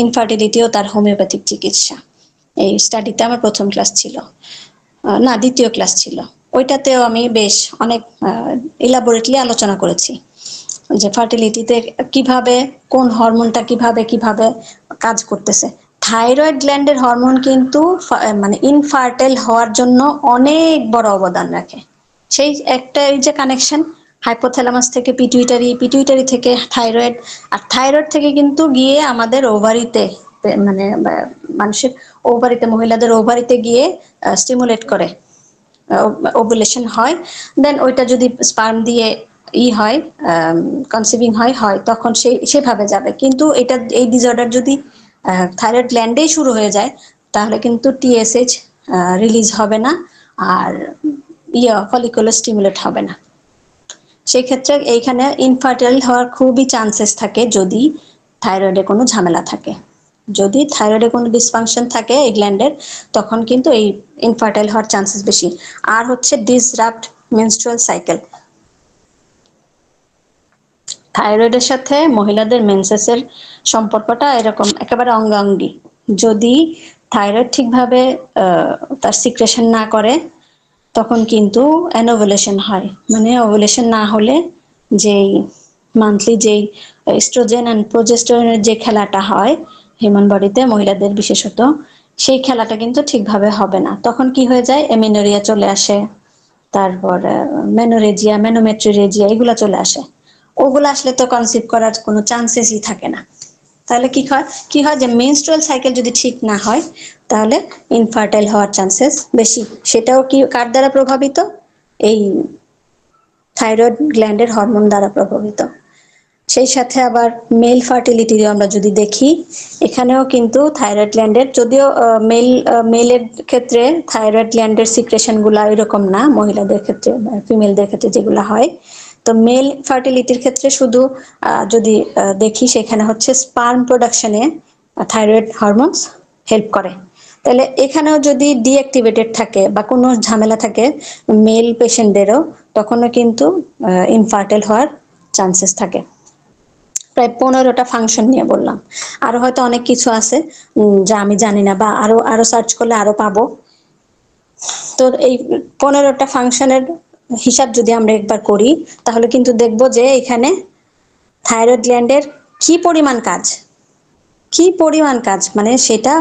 ইনফার্টিলিটি ও তার হোমিওপ্যাথিক চিকিৎসা। এই স্টাডিতে আমার প্রথম ক্লাস ছিল, না দ্বিতীয় ক্লাস ছিল। ওইটাতেও আমি বেশ অনেক ইলাবোরেটলি আলোচনা করেছি যে ফার্টিলিটিতে কিভাবে কোন হরমোনটা কিভাবে কিভাবে কাজ করতেছে। থাইরয়েড গ্ল্যান্ডের হরমোন কিন্তু মানে ইনফার্টাইল হওয়ার জন্য অনেক বড় অবদান রাখে। সেই একটা এই যে কানেকশন, হাইপোথ্যালামাস থেকে পিটুইটারি, পিটুইটারি থেকে থাইরয়েড, আর থাইরয়েড থেকে কিন্তু গিয়ে আমাদের ওভারিতে, মানে মানুষের ওভারিতে, মহিলাদের ওভারিতে গিয়ে স্টিমুলেট করে, ওভুলেশন হয়। দেন ওইটা যদি স্পার্ম দিয়ে হয়, কনসিভিং হয় হয়, তখন সেই সেভাবে যাবে। কিন্তু এটা, এই ডিসঅর্ডার যদি থাইরয়েড গ্ল্যান্ডেই শুরু হয়ে যায়, তাহলে কিন্তু টিএসএইচ রিলিজ হবে না, আর ফলিকুলার স্টিমুলেট হবে না। সেই ক্ষেত্রে এইখানে ইনফার্টাইল হওয়ার খুবই চান্সেস থাকে যদি থাইরয়েডে কোনো ঝামেলা থাকে। যদি থাইরয়েডে কোনো ডিসফাংশন থাকে এই গ্ল্যান্ডের, তখন কিন্তু এই ইনফার্টাইল হওয়ার চান্সেস বেশি। আর হচ্ছে ডিসরাপ্ট মেনস্ট্রুয়াল সাইকেল। থাইরয়েডের সাথে মহিলাদের মেন্সেসের সম্পর্কটা এরকম একেবারে অঙ্গাঙ্গি। যদি থাইরয়েড ঠিকভাবে তার সিক্রেশন না করে, তখন কিন্তু অ্যানোভুলেশন হয়। মানে ওভুলেশন না হলে যেই মান্থলি যেই এস্ট্রোজেন অ্যান্ড প্রোজেস্টেরনের যে খেলাটা হয় হিউম্যান বডিতে, মহিলাদের বিশেষত, সেই খেলাটা কিন্তু ঠিকভাবে হবে না। তখন কি হয়ে যায়? এমিনোরিয়া চলে আসে, তারপর মেনোরেজিয়া, মেনোমেট্রিরেজিয়া, এগুলো চলে আসে। ওগুলো আসলে তো কনসিভ করার কোনো চান্সেসই থাকে না। তাহলে কি হয়, কি হয় যে মেনস্ট্রুয়াল সাইকেল যদি ঠিক না হয়, তাহলে ইনফার্টাইল হওয়ার চান্সেস বেশি। সেটাও কি কার দ্বারা প্রভাবিত? এই থাইরয়েড গ্ল্যান্ডের হরমোন দ্বারা প্রভাবিত। সেই সাথে আবার মেল ফার্টিলিটি আমরা যদি দেখি, এখানেও কিন্তু থাইরয়েড গ্ল্যান্ডের, যদিও মেলের ক্ষেত্রে থাইরয়েড গ্ল্যান্ডের সিক্রেশন গুলা এরকম না, মহিলাদের ক্ষেত্রে, ফিমেলদের ক্ষেত্রে যেগুলো হয়। তো মেল ফার্টিলিটির ক্ষেত্রে শুধু যদি দেখি, সেখানে হচ্ছে স্পার্ম প্রোডাকশনে থাইরয়েড হরমোনস হেল্প করে। তাহলে এখানেও যদি ডিঅ্যাক্টিভেটেড থাকে বা কোনো ঝামেলা থাকে মেল পেশেন্টদেরও, তখনও কিন্তু ইনফার্টাইল হওয়ার চান্সেস থাকে। প্রায় 15টা ফাংশন নিয়ে বললাম, আরো হয়তো অনেক কিছু আছে যা আমি জানি না, বা আরো আরো সার্চ করলে আরো পাবো। তো এই 15টা ফাংশনের হিসাব যদি আমরা একবার করি, তাহলে কিন্তু দেখবো যে এখানে থাইরয়েড গ্ল্যান্ডের কি পরিমাণ কাজ, কি পরিমাণ কাজ, মানে সেটা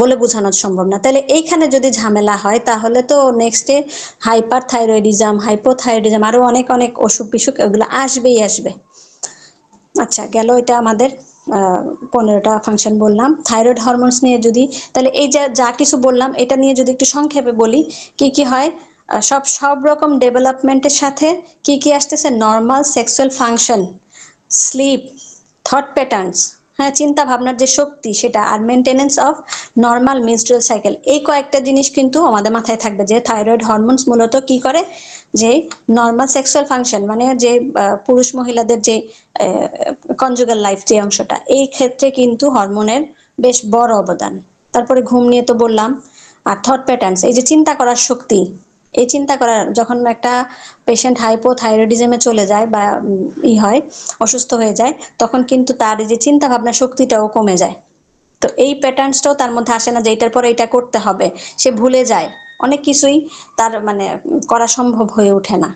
বলে বোঝানো সম্ভব না। তাহলে এইখানে যদি ঝামেলা হয়, তাহলে তো নেক্সটে হাইপার থাইরয়েডিজম, হাইপোথাইরয়েডিজম, আরো অনেক অনেক অসুখ বিসুখ এগুলো আসবেই আসবে। আচ্ছা, গেল এটা আমাদের 15টা ফাংশন বললাম। থাইরয়েড হরমোনস নিয়ে যদি, তাহলে এই যে যা কিছু বললাম এটা নিয়ে যদি একটু সংক্ষেপে বলি, কি কি হয়? সব রকম ডেভেলপমেন্টের সাথে কি কি আসতেছে? Normal sexual function, sleep, thought patterns, হ্যাঁ, চিন্তা ভাবনার যে শক্তি সেটা, আর maintenance of normal menstrual cycle. এই কয়েকটা জিনিস কিন্তু আমাদের মাথায় থাকবে যে থাইরয়েড হরমোনস মূলত কি করে, যে নর্মাল সেক্সুয়াল ফাংশন, মানে যে পুরুষ মহিলাদের যে কনজুগাল লাইফ যে অংশটা, এই ক্ষেত্রে কিন্তু হরমোনের বেশ বড় অবদান। তারপরে ঘুম নিয়ে তো বললাম। আর থট প্যাটার্নস, এই যে চিন্তা করার শক্তি, এই চিন্তা করার, যখন একটা পেশেন্ট হাইপোথাইরয়েডিজমে চলে যায় বা হয়, অসুস্থ হয়ে যায়, তখন কিন্তু তার এই যে চিন্তা ভাবনার শক্তিটাও কমে যায়। তো এই প্যাটার্নসটাও তার মধ্যে আসে না যে এটার পরে এটা করতে হবে, সে ভুলে যায় অনেক কিছুই, তার মানে করা সম্ভব হয়ে ওঠে না।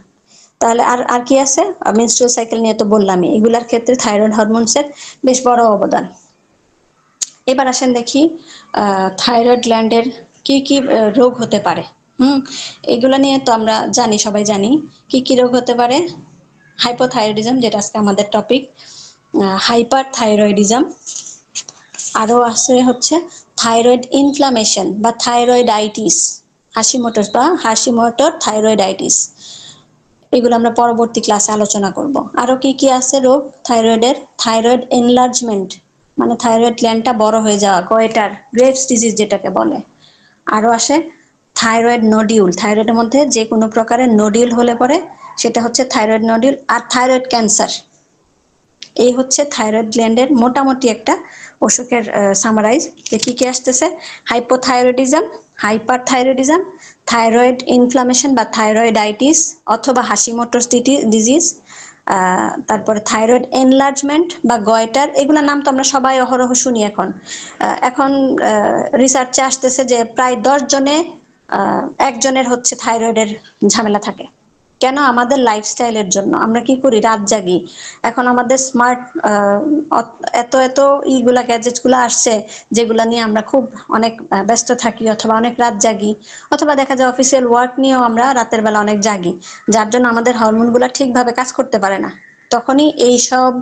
তাহলে আর আর কি আছে? মেনস্ট্রুয়াল সাইকেল নিয়ে তো বললামই, এগুলার ক্ষেত্রে থাইরয়েড হরমোনসের বেশ বড় অবদান। এবার আসেন দেখি থাইরয়েড গ্ল্যান্ডের কি কি রোগ হতে পারে। এগুলা নিয়ে তো আমরা জানি, সবাই জানি কি কি রোগ হতে পারে। হাইপোথাইরয়েডিজম, যেটা আজকে আমাদের টপিক, হাইপার থাইরয়েডিজম, আরো আছে হচ্ছে থাইরয়েড ইনফ্লামেশন বা থাইরয়েডাইটিস, হাশিমোটোর বা হাশিমোটোর থাইরয়েডাইটিস। এগুলো আমরা পরবর্তী ক্লাসে আলোচনা করব। আরো কি কি আছে রোগ থাইরয়েডের? থাইরয়েড এনলার্জমেন্ট, মানে থাইরয়েড গ্ল্যান্ডটা বড় হয়ে যাওয়া, গয়েটার, গ্রেভস ডিজিজ যেটাকে বলে। আরো আসে থাইরয়েড নডিউল, থাইরয়েডের মধ্যে যে কোনো প্রকারের নডিউল হলে পরে সেটা হচ্ছে থাইরয়েড নডিউল। আর থাইরয়েড ক্যান্সার। এই হচ্ছে থাইরয়েড গ্ল্যান্ডের মোটামুটি একটা অসুখের সামারাইজ। কি কি আসতেছে? Hypothyroidism, hyper thyroidism, thyroid inflammation বা থাইরয়েডাইটিস অথবা হাশিমোটোস ডিজিজ, তারপরে থাইরয়েড এনলার্জমেন্ট বা গয়টার। এগুলোর নাম তো আমরা সবাই অহরহ শুনি এখন। এখন রিসার্চে আসতেছে যে প্রায় 10 জনে একজনের হচ্ছে থাইরয়েডের ঝামেলা থাকে। কেন? আমাদের লাইফস্টাইলের জন্য। আমরা কি করি? রাত জাগি। এখন আমাদের স্মার্ট এত এত ইগুলা গ্যাজেট গুলা আসছে যেগুলা নিয়ে আমরা খুব অনেক ব্যস্ত থাকি, অথবা অনেক রাত জাগি, অথবা দেখা যায় অফিসিয়াল ওয়ার্ক নিয়েও আমরা রাতের বেলা অনেক জাগি, যার জন্য আমাদের হরমোন গুলা ঠিকভাবে কাজ করতে পারে না। তখনই এই সব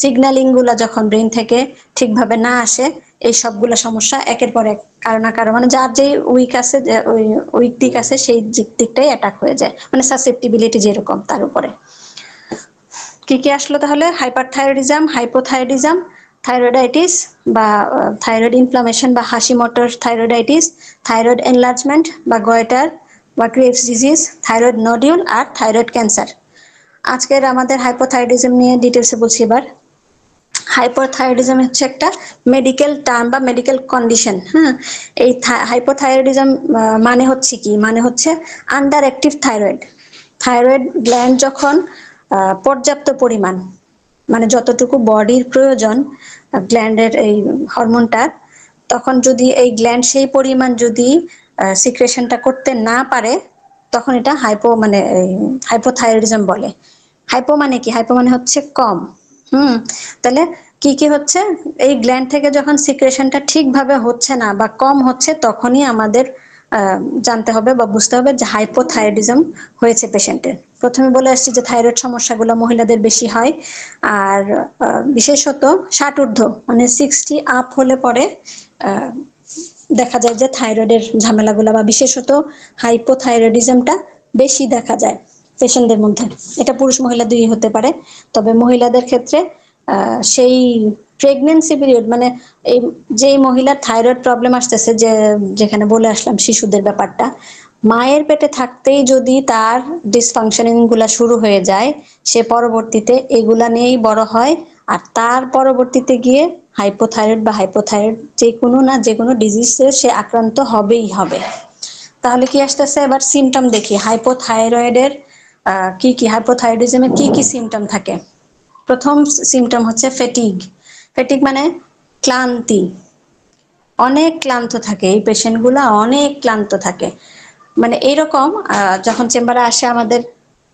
সিগন্যালিং গুলা যখন ব্রেন থেকে ঠিকভাবে না আসে, এই সবগুলা সমস্যা একের পর এক কারো না কারো, মানে যার যে উইক আছে, ওই উইক দিক আছে, সেই দিকটাই অ্যাটাক হয়ে যায়, মানে সাসেপ্টিবিলিটি যেরকম তার উপরে। কি কি আসলো তাহলে? হাইপারথাইরয়েডিজম, হাইপোথাইরয়েডিজম, থাইরয়েডাইটিস বা থাইরয়েড ইনফ্লামেশন বা হাশিমোটোর থাইরয়েডাইটিস, থাইরয়েড এনলার্জমেন্ট বা গয়টার বা গ্রেভস ডিজিজ, থাইরয়েড নডিউল আর থাইরয়েড ক্যান্সার। আজকের আমাদের হাইপোথাইরয়েডিজম নিয়ে ডিটেলসে বলছি এবার। হাইপোথাইরয়েডিজম হচ্ছে একটা মেডিকেল টার্ম বা মেডিকেল কন্ডিশন। হ্যাঁ, এই হাইপোথাইরয়েডিজম মানে হচ্ছে কি? মানে হচ্ছে under active thyroid. Thyroid gland যখন পর্যাপ্ত পরিমাণ, মানে যতটুকু বডির প্রয়োজন গ্ল্যান্ডের এই হরমোনটার, তখন যদি এই গ্ল্যান্ড সেই পরিমাণ যদি সিক্রেশনটা করতে না পারে, তখন এটা মানে হাইপোথাইরয়েডিজম বলে। হাইপো মানে কি? হাইপো মানে হচ্ছে কম। তাহলে কি কি হচ্ছে? এই গ্ল্যান্ড থেকে যখন সিক্রেশনটা ঠিকভাবে হচ্ছে না বা কম হচ্ছে, তখনই আমাদের জানতে হবে বা বুঝতে হবে যে হাইপোথাইরয়েডিজম হয়েছে পেশেন্টের। প্রথমে বলে আসছি যে থাইরয়েড সমস্যাগুলো মহিলাদের বেশি হয়, আর বিশেষত 60 ঊর্ধ্ব মানে 60 আপ হলে পরে দেখা যায় যে থাইরয়েডের ঝামেলাগুলো বা বিশেষত হাইপোথাইরয়েডিজমটা বেশি দেখা যায় পেশেন্টদের মধ্যে। এটা পুরুষ মহিলা দুই হতে পারে, তবে মহিলাদের ক্ষেত্রে সেই প্রেগনেন্সি পিরিয়ড, মানে এই যেই মহিলার থাইরয়েড প্রবলেম আসতেছে, যে যেখানে বলে আসলাম শিশুদের ব্যাপারটা, মায়ের পেটে থাকতেই যদি তার ডিসফাংশনিং গুলা শুরু হয়ে যায়, সে পরবর্তীতে এগুলা নিয়েই বড় হয়, আর তার পরবর্তীতে গিয়ে হাইপোথাইরয়েড বা হাইপোথাইরয়েড যে কোনো না যে কোনো ডিজিজে সে আক্রান্ত হবেই হবে। তাহলে কি আসতেছে? এবার সিমটম দেখি হাইপোথাইরয়েডের। কি কি হাইপোথাইরয়েডিজমের কি কি সিমটম থাকে? প্রথম সিমটম হচ্ছে ফেটিগ। ফেটিগ মানে ক্লান্তি। অনেক ক্লান্ত থাকে এই পেশেন্টগুলা, অনেক ক্লান্ত থাকে। মানে এইরকম যখন চেম্বারে আসে, আমাদের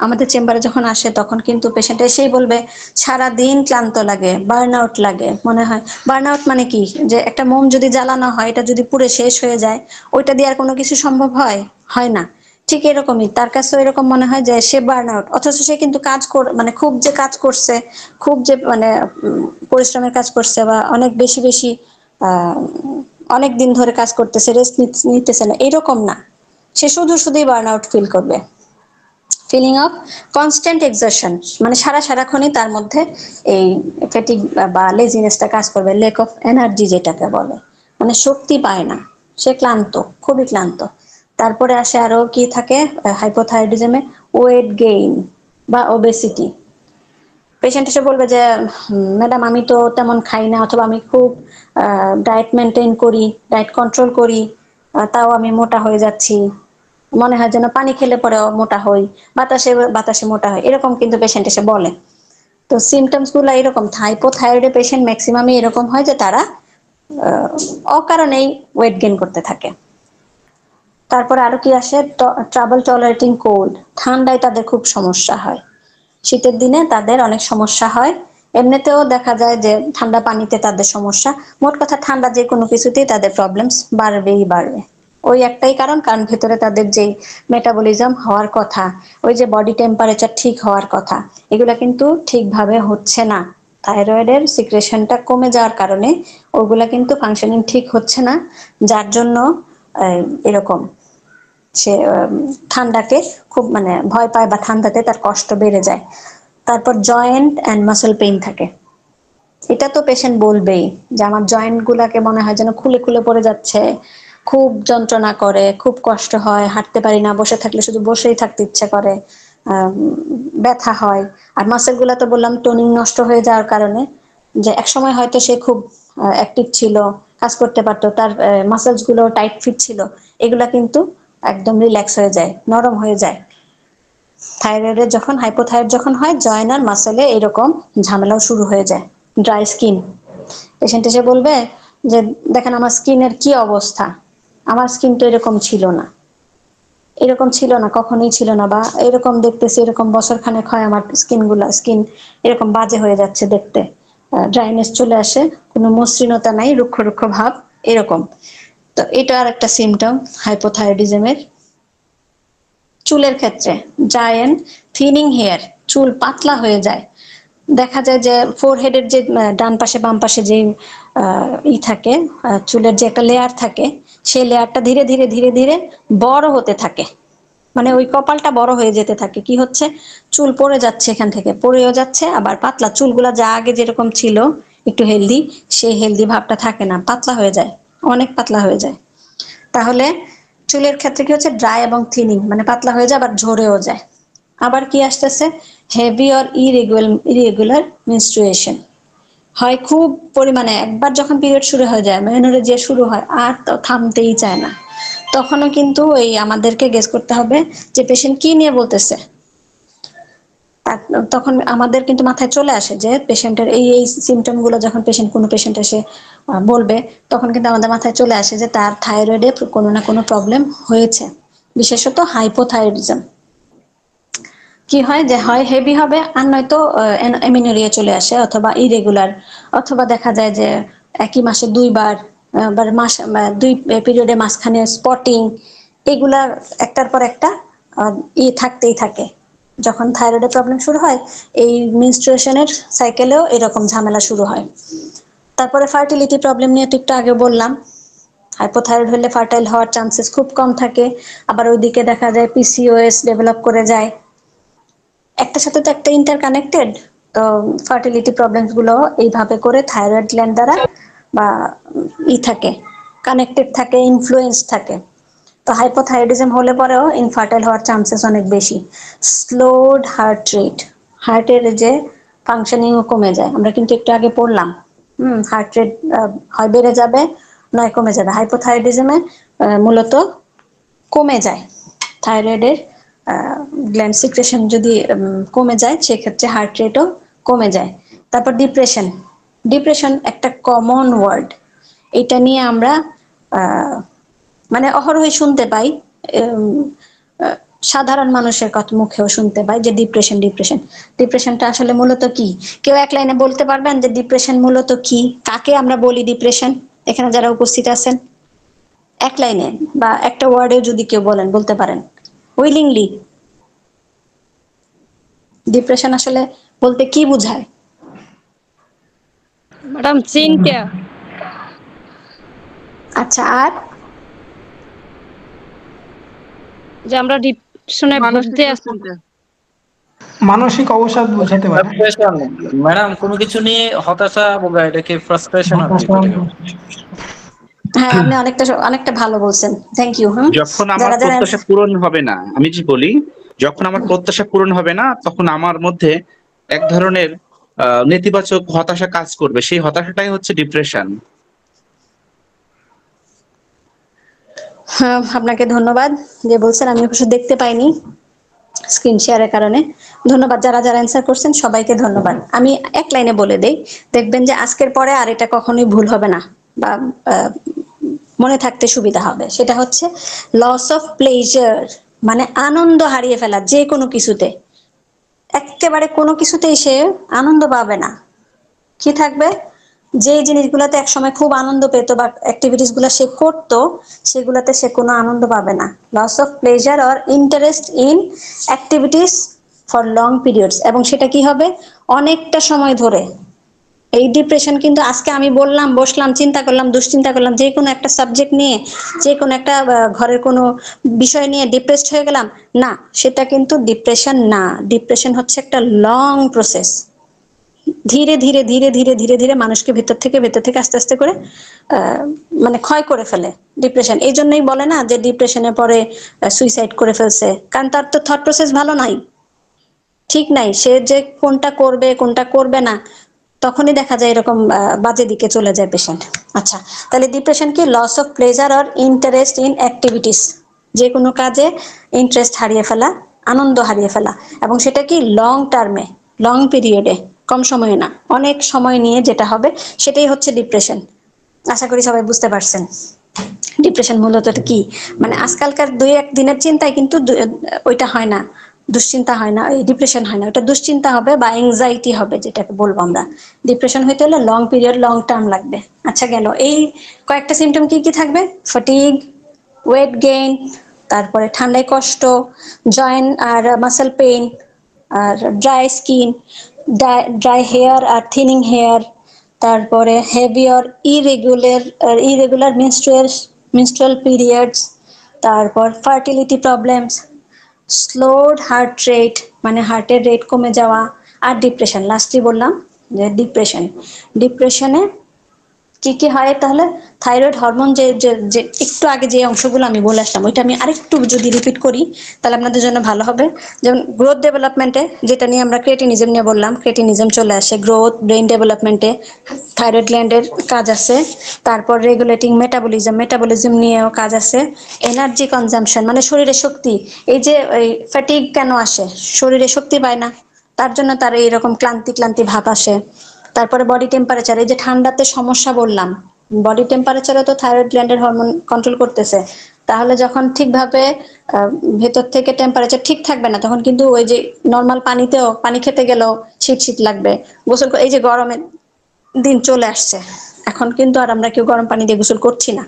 আমাদের চেম্বারে যখন আসে, তখন কিন্তু পেশেন্ট এসেই বলবে সারা দিন ক্লান্ত লাগে, বার্ন আউট লাগে। মনে হয় বার্ন আউট মানে কি? যে একটা মোম যদি জ্বালানো হয়, এটা যদি পুড়ে শেষ হয়ে যায়, ওইটা দিয়ে আর কোনো কিছু সম্ভব হয়? হয় না। ঠিক এরকমই তার কাছে এরকম মনে হয় যে সে বার্ন আউট, অথচ সে কিন্তু কাজ মানে খুব যে কাজ করছে, খুব যে মানে পরিশ্রমের কাজ করছে, বা অনেক বেশি বেশি অনেক দিন ধরে কাজ করতেছে, রেস্ট নিতেছে না, এরকম না। সে শুধু শুধুই বার্ন আউট ফিল করবে। ফিলিং অফ কনস্ট্যান্ট এক্সারশন, মানে সারাক্ষণই তার মধ্যে এই ফ্যাটিগ বা লেজিনেসটা কাজ করবে। লেক অফ এনার্জি যেটাকে বলে, মানে শক্তি পায় না, সে ক্লান্ত, খুবই ক্লান্ত। তারপরে আসে আরো কি থাকে হাইপোথাইরয়েডিজমে? ওয়েট গেইন বা ওবেসিটি। পেশেন্ট এসে বলবে যে ম্যাডাম আমি তো তেমন খাই না, অথবা আমি খুব ডায়েট মেনটেন করি, ডায়েট কন্ট্রোল করি, তাও আমি মোটা হয়ে যাচ্ছি। মনে হয় যেন পানি খেলে পরেও মোটা হই, বাতাসে বাতাসে মোটা হয়, এরকম কিন্তু পেশেন্ট এসে বলে। তো সিমটমস গুলো এরকম। হাইপোথাইরয়েড পেশেন্ট ম্যাক্সিমামই এরকম হয় যে তারা অকারণেই ওয়েট গেইন করতে থাকে। তারপর আরো কি আসে? ট্রাবল টলারেটিং কোল্ড, ঠান্ডায় তাদের খুব সমস্যা হয়। শীতের দিনে তাদের অনেক সমস্যা হয়। এমনিতেও দেখা যায় যে ঠান্ডা পানিতে তাদের সমস্যা। মোট কথা ঠান্ডা যে কোনো কিছুতেই তাদের প্রবলেমস বাড়বেই বাড়বে। ওই একটাই কারণ, কারণ ভেতরে তাদের যেই মেটাবলিজম হওয়ার কথা, ওই যে বডি টেম্পারেচার ঠিক হওয়ার কথা, এগুলা কিন্তু ঠিকভাবে হচ্ছে না। থাইরয়েডের সিক্রেশনটা কমে যাওয়ার কারণে ওগুলা কিন্তু ফাংশনিং ঠিক হচ্ছে না, যার জন্য এরকম সে ঠান্ডাকে খুব মানে ভয় পায় বা ঠান্ডাতে তার কষ্ট বেড়ে যায়। তারপর জয়েন্ট অ্যান্ড মাসল পেইন থাকে। এটা তো পেশেন্ট বলবেই যে আমার জয়েন্ট গুলাকে মনে হয় যেন খুলে খুলে পড়ে যাচ্ছে, খুব যন্ত্রণা করে, খুব কষ্ট হয়, হাঁটতে পারি না, বসে থাকলে শুধু বসেই থাকতে ইচ্ছে করে, ব্যথা হয়। আর মাসেল গুলা তো বললাম টোনিং নষ্ট হয়ে যাওয়ার কারণে, যে এক সময় হয়তো সে খুব অ্যাক্টিভ ছিল, কাজ করতে পারতো, তার মাসেলস গুলো টাইট ফিট ছিল, এগুলা কিন্তু একদম রিল্যাক্স হয়ে যায়, নরম হয়ে যায়। থাইরয়েডের যখন হাইপোথাইরয়েড যখন হয়, জয়েন্ট আর মাসেলে এরকম ঝামেলাও শুরু হয়ে যায়। ড্রাই স্কিন, পেশেন্ট এসে বলবে যে দেখেন আমার স্কিনের কি অবস্থা, আমার স্কিন তো এরকম ছিল না, এরকম ছিল না, কখনোই ছিল না, বা এরকম দেখতেছি, এরকম বছর খানেক হয় আমার স্কিন এরকম বাজে হয়ে যাচ্ছে দেখতে, ড্রাইনেস চলে আসে, কোনো মসৃণতা নাই, রুক্ষ রুক্ষ ভাব, এরকম। তো এটা আর একটা সিমটম হাইপোথাইরয়েডিজমের। চুলের ক্ষেত্রে জায়েন্ট থিনিং হেয়ার, চুল পাতলা হয়ে যায়। দেখা যায় যে ফোরহেডের যে ডান পাশে বাম পাশে যে থাকে, চুলের যে একটা লেয়ার থাকে, সেই লেয়ারটা ধীরে ধীরে ধীরে ধীরে বড় হতে থাকে, মানে ওই কপালটা বড় হয়ে যেতে থাকে। কি হচ্ছে, চুল পড়ে যাচ্ছে, এখান থেকে পড়েও যাচ্ছে, আবার পাতলা চুলগুলা যা আগে যেরকম ছিল একটু হেলদি, সেই হেলদি ভাবটা থাকে না, পাতলা হয়ে যায়, অনেক পাতলা হয়ে যায়। তাহলে চুলের ক্ষেত্রে কি হচ্ছে, ড্রাই এবং থিনিং, মানে পাতলা হয়ে যায়, আবার ঝরেও যায়। আবার কি আসতেছে, হেভি অর ইরেগুলার মেনস্ট্রুয়েশন, হয় খুব পরিমাণে, একবার যখন পিরিয়ড শুরু হয়ে যায়, মেনোরেজিয়া যে শুরু হয়, আর তো থামতেই চায় না। তখনও কিন্তু এই আমাদেরকে গেস করতে হবে যে পেশেন্ট কি নিয়ে বলতেছে। তখন আমাদের কিন্তু মাথায় চলে আসে যে পেশেন্টের এই এই সিমটম গুলো যখন কোনো পেশেন্ট এসে বলবে, তখন কিন্তু আমাদের মাথায় চলে আসে যে তার থাইরয়েডে কোনো না কোনো প্রবলেম হয়েছে, বিশেষত হাইপোথাইরয়েডিজম। কি হয় যে হয় হেভি হবে, আর নয়তো এমিনোরিয়া চলে আসে, অথবা ইরেগুলার, অথবা দেখা যায় যে একই মাসে দুইবার, মাস দুই পিরিয়ডে মাঝখানে স্পটিং, এগুলা একটার পর একটা থাকতেই থাকে। যখন থাইরয়েডের প্রবলেম শুরু হয়, এই মেনস্ট্রুয়েশনের সাইকেলেও এরকম ঝামেলা শুরু হয়। তারপরে ফার্টিলিটি প্রবলেম নিয়ে তো একটু আগে বললাম, হাইপোথাইরয়েড হলে ফার্টাইল হওয়ার চান্সেস খুব কম থাকে। আবার ওইদিকে দেখা যায় পিসিওএস ডেভেলপ করে যায়, একটার সাথে তো একটা ইন্টার কানেক্টেড। তো ফার্টিলিটি প্রবলেমস গুলো এইভাবে করে থাইরয়েড গ্ল্যান্ড দ্বারা বা থাকে, কানেক্টেড থাকে, ইনফ্লুয়েন্স থাকে। তো হাইপোথাইরয়েডিজম হলে পরেও ইনফার্টাইল হওয়ার চান্সেস অনেক বেশি। স্লোড হার্ট রেট, হার্টের যে ফাংশনিংও কমে যায়, আমরা কিন্তু একটু আগে পড়লাম। হার্ট রেট হয় বেড়ে যাবে, নয় কমে যাবে। হাইপোথাইরয়েডিজমে মূলত কমে যায় থাইরয়েডের গ্ল্যান্ড সিক্রেশন, যদি কমে যায় সেক্ষেত্রে হার্ট রেটও কমে যায়। তারপর ডিপ্রেশন, ডিপ্রেশন একটা কমন ওয়ার্ড, এটা নিয়ে আমরা মানে অহরহই শুনতে পাই, সাধারণ মানুষের কথা মুখেও শুনতে পাই যে ডিপ্রেশন ডিপ্রেশন। ডিপ্রেশনটা আসলে মূলত কি, কেউ এক লাইনে বলতে পারবেন যে ডিপ্রেশন মূলত কি, কাকে আমরা বলি ডিপ্রেশন, এখানে যারা উপস্থিত আছেন এক লাইনে বা একটা ওয়ার্ডে যদি কেউ বলতে পারেন উইলিংলি, ডিপ্রেশন আসলে বলতে কি বোঝায়? ম্যাডাম চিন্তা। আচ্ছা, আর যে আমরা ডিপ্রেশনে ভুগতে আছি, মানসিক অবসাদ বোঝাতে পারে। ফ্রাস্ট্রেশন ম্যাডাম, কোনো কিছু নিয়ে হতাশা বোঝায়, এটাকে ফ্রাস্ট্রেশন আর কি বলে। হ্যাঁ, আপনি অনেকটা অনেকটা ভালো বলছেন, থ্যাংক ইউ। যখন আমার যারা যারা প্রত্যাশা পূরণ হবে না, আমি যে বলি, যখন আমার প্রত্যাশা পূরণ হবে না, তখন আমার মধ্যে এক ধরনের নেতিবাচক হতাশা কাজ করবে, সেই হতাশাটাই হচ্ছে ডিপ্রেশন। হ্যাঁ, আপনাকে ধন্যবাদ যে বলছেন, আমি অবশ্য দেখতে পাইনি স্ক্রিন শেয়ারের কারণে। ধন্যবাদ যারা যারা অ্যান্সার করছেন, সবাইকে ধন্যবাদ। আমি এক লাইনে বলে দেই, দেখবেন যে আজকের পরে আর এটা কখনোই ভুল হবে না, বা মনে থাকতে সুবিধা হবে। সেটা হচ্ছে লস অফ প্লেজার, মানে আনন্দ হারিয়ে ফেলা যে কোনো কিছুতে, একেবারে কোনো কিছুতেই সে আনন্দ পাবে না। কি থাকবে, যে জিনিসগুলোতে একসময় খুব আনন্দ পেত বা অ্যাক্টিভিটিস গুলো সে করতো, সেগুলোতে সে কোনো আনন্দ পাবে না। Loss of pleasure or interest in activities for long periods, এবং সেটা কি হবে, অনেকটা সময় ধরে, এই ডিপ্রেশন কিন্তু আজকে আমি বললাম, বসলাম, চিন্তা করলাম, দুশ্চিন্তা করলাম, যে কোনো একটা সাবজেক্ট নিয়ে, যে কোনো একটা ঘরের কোনো বিষয় নিয়ে ডিপ্রেসড হয়ে গেলাম, না, সেটা কিন্তু ডিপ্রেশন না। ডিপ্রেশন হচ্ছে একটা লং প্রসেস। ধীরে ধীরে ধীরে ধীরে ধীরে ধীরে মানুষকে ভেতর থেকে আস্তে আস্তে করে মানে ক্ষয় করে ফেলে ডিপ্রেশন। এই জন্যই বলে না যে ডিপ্রেশনের পরে সুইসাইড করে ফেলছে, কারণ তার তো থট প্রসেস ভালো নাই, ঠিক নাই, সে যে কোনটা করবে কোনটা করবে না, তখনই দেখা যায় এরকম বাজে দিকে চলে যায় পেশেন্ট। আচ্ছা, তাহলে ডিপ্রেশন কি? Loss of pleasure or interest in activities, যে কোনো কাজে ইন্টারেস্ট হারিয়ে ফেলা, আনন্দ হারিয়ে ফেলা, এবং সেটা কি লং টার্মে, লং পিরিয়ডে, কম সময়ে না, অনেক সময় নিয়ে যেটা হবে সেটাই হচ্ছে ডিপ্রেশন। আশা করি সবাই বুঝতে পারছেন ডিপ্রেশন মূলত কি। মানে আজকালকার 2-1 দিনের চিন্তায় কিন্তু ওইটা হয় না, দুশ্চিন্তা হয় না, এই ডিপ্রেশন হয় না, ওটা দুশ্চিন্তা হবে বা এংজাইটি হবে, যেটাকে বলবো আমরা। ডিপ্রেশন হইতে হলে লং পিরিয়ড, লং টার্ম লাগবে। আচ্ছা, গেল। এই কয়েকটা সিমটম কি কি থাকবে? ফটিগ, ওয়েট গেইন, তারপরে ঠান্ডায় কষ্ট, জয়েন্ট আর মাসেল পেইন, আর ড্রাই স্কিন, ড্রাই হেয়ার আর থিনিং হেয়ার, তারপরে heavy or irregular menstrual periods, তারপর ফার্টিলিটি প্রবলেমস, স্লোড হার্ট রেট, মানে হার্টের রেট কমে যাওয়া, আর ডিপ্রেশন। লাস্টে বললাম যে ডিপ্রেশনে কি কি হয় তাহলে? থাইরয়েড হরমোন, যে যে একটু আগে যে অংশগুলো আমি বলে আসলাম, ওইটা আমি আরেকটু যদি রিপিট করি তাহলে আপনাদের জন্য ভালো হবে। যেমন গ্রোথ ডেভেলপমেন্টে, যেটা নিয়ে আমরা ক্রিয়েটিনিজম নিয়ে বললাম, ক্রিয়েটিনিজম চলে আসে গ্রোথ, ব্রেইন ডেভেলপমেন্টে থাইরয়েড গ্ল্যান্ডের কাজ আছে। তারপর রেগুলেটিং মেটাবলিজম নিয়েও কাজ আছে। এনার্জি কনজাম্পশন, মানে শরীরের শক্তি, এই যে ফ্যাটিগ কেন আসে, শরীরে শক্তি পায় না, তার জন্য তার এইরকম ক্লান্তি ক্লান্তি ভাব আসে। তারপরে বডি টেম্পারেচার, এই যে ঠান্ডাতে সমস্যা বললাম, বডি টেম্পারেচারও তো থাইরয়েড গ্ল্যান্ডের হরমোন কন্ট্রোল করতেছে। তাহলে যখন ঠিকভাবে ভেতর থেকে টেম্পারেচার ঠিক থাকবে না, তখন কিন্তু ওই যে নর্মাল পানিতেও, পানি খেতে গেলেও শীত শীত লাগবে, গোসল, এই যে গরমের দিন চলে আসছে, এখন কিন্তু আর আমরা কেউ গরম পানি দিয়ে গোসল করছি না।